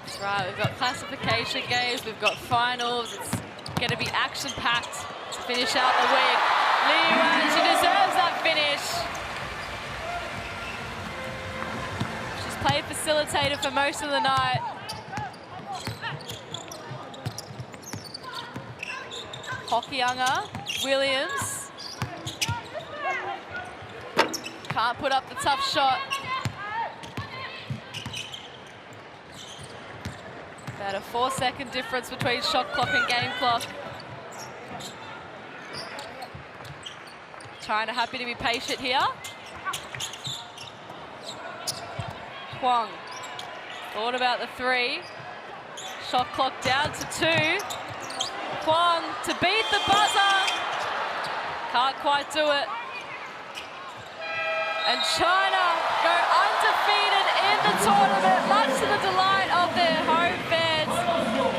S1: That's right, we've got classification games, we've got finals. It's going to be action-packed to finish out the week. Li Yuan, she deserves that finish. She's played facilitator for most of the night. Hokianga, Williams. Can't put up the tough shot. About a 4-second difference between shot clock and game clock. China happy to be patient here. Huang thought about the 3. Shot clock down to 2. Huang to beat the buzzer. Can't quite do it. And China go undefeated in the tournament, much to the delight of their home fans.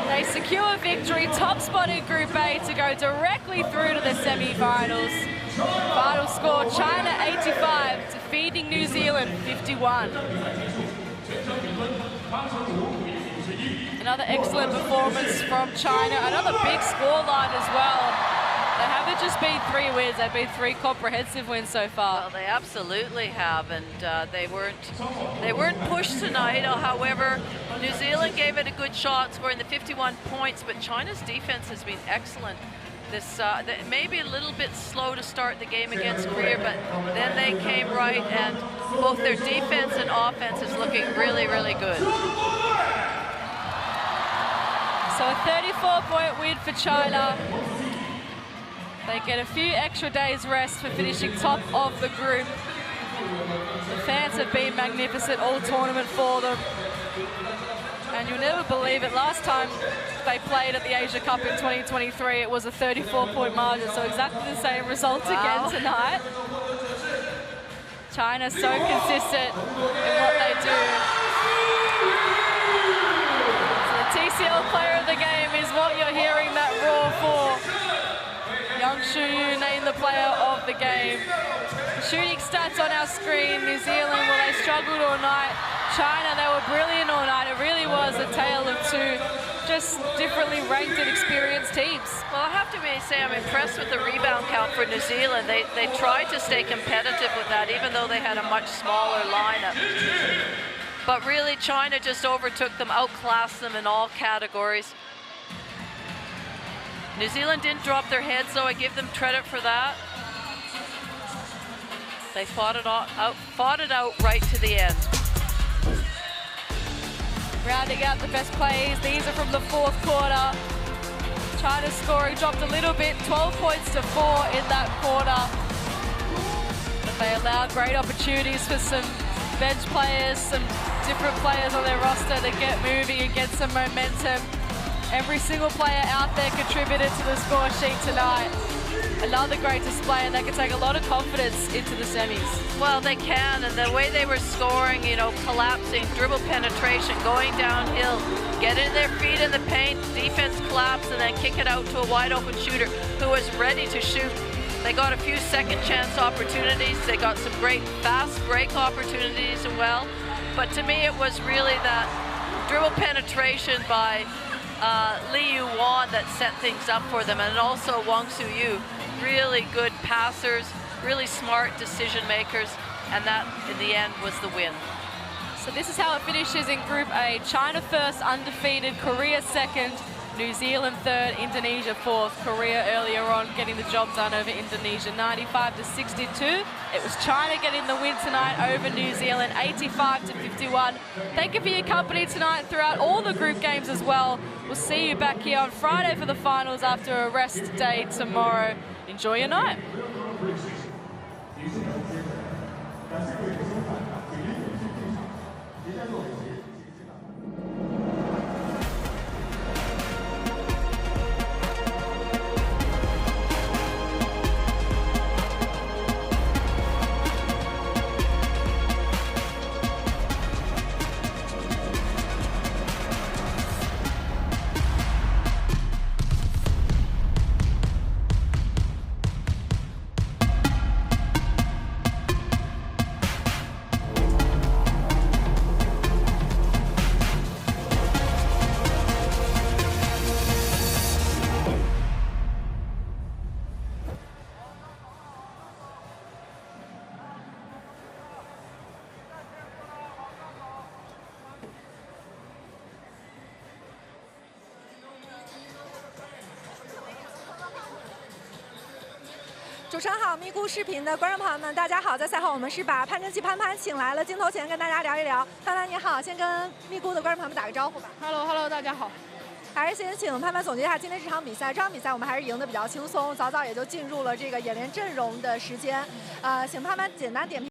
S1: They secure victory, top spot in Group A to go directly through to the semi-finals. Final score, China 85, defeating New Zealand 51. Another excellent performance from China, another big scoreline as well. They haven't just been 3 wins, they've been 3 comprehensive wins so far.
S2: Well, they absolutely have, and they weren't pushed tonight. However, New Zealand gave it a good shot, scoring the 51 points, but China's defense has been excellent. This may be a little bit slow to start the game against Korea, but then they came right, and both their defense and offense is looking really, really good.
S1: So a 34-point win for China. They get a few extra days rest for finishing top of the group. The fans have been magnificent all tournament for them. And you'll never believe it, last time they played at the Asia Cup in 2023, it was a 34-point margin, so exactly the same result again tonight. China's so consistent in what they do. So the TCL player of the game is what you're hearing that roar for. Yang Shuyu named the player of the game. Shooting stats on our screen. New Zealand, well, they struggled all night. China, they were brilliant all night. It really was a tale of 2 just differently ranked and experienced teams.
S2: Well, I have to say I'm impressed with the rebound count for New Zealand. They tried to stay competitive with that, even though they had a much smaller lineup. But really, China just overtook them, outclassed them in all categories. New Zealand didn't drop their heads, though. I give them credit for that. They fought it out right to the end.
S1: Rounding out the best plays, these are from the 4th quarter. China's scoring dropped a little bit, 12 points to 4 in that quarter. But they allowed great opportunities for some bench players, some different players on their roster to get moving and get some momentum. Every single player out there contributed to the score sheet tonight. Another great display, and they can take a lot of confidence into the semis.
S2: Well, they can, and the way they were scoring, you know, collapsing, dribble penetration, going downhill, getting their feet in the paint, defense collapse, and then kick it out to a wide open shooter who was ready to shoot. They got a few second chance opportunities. They got some great fast break opportunities as well. But to me, it was really that dribble penetration by Li Yuan that set things up for them, and also Wang Suyu. Really good passers, really smart decision makers, and that in the end was the win.
S1: So this is how it finishes in Group A. China first, undefeated, Korea second, New Zealand third, Indonesia fourth. Korea earlier on getting the job done over Indonesia, 95-62. It was China getting the win tonight over New Zealand, 85-51. Thank you for your company tonight throughout all the group games as well. We'll see you back here on Friday for the finals after a rest day tomorrow. Enjoy your night.
S11: 主持人好，咪咕视频的观众朋友们，大家好！在赛后，我们是把潘正熙潘潘请来了镜头前，跟大家聊一聊。潘潘你好，先跟咪咕的观众朋友们打个招呼吧。
S10: Hello， 大家好。
S11: 还是先请潘潘总结一下今天这场比赛。这场比赛我们还是赢得比较轻松，早早也就进入了这个演练阵容的时间。请潘潘简单点评。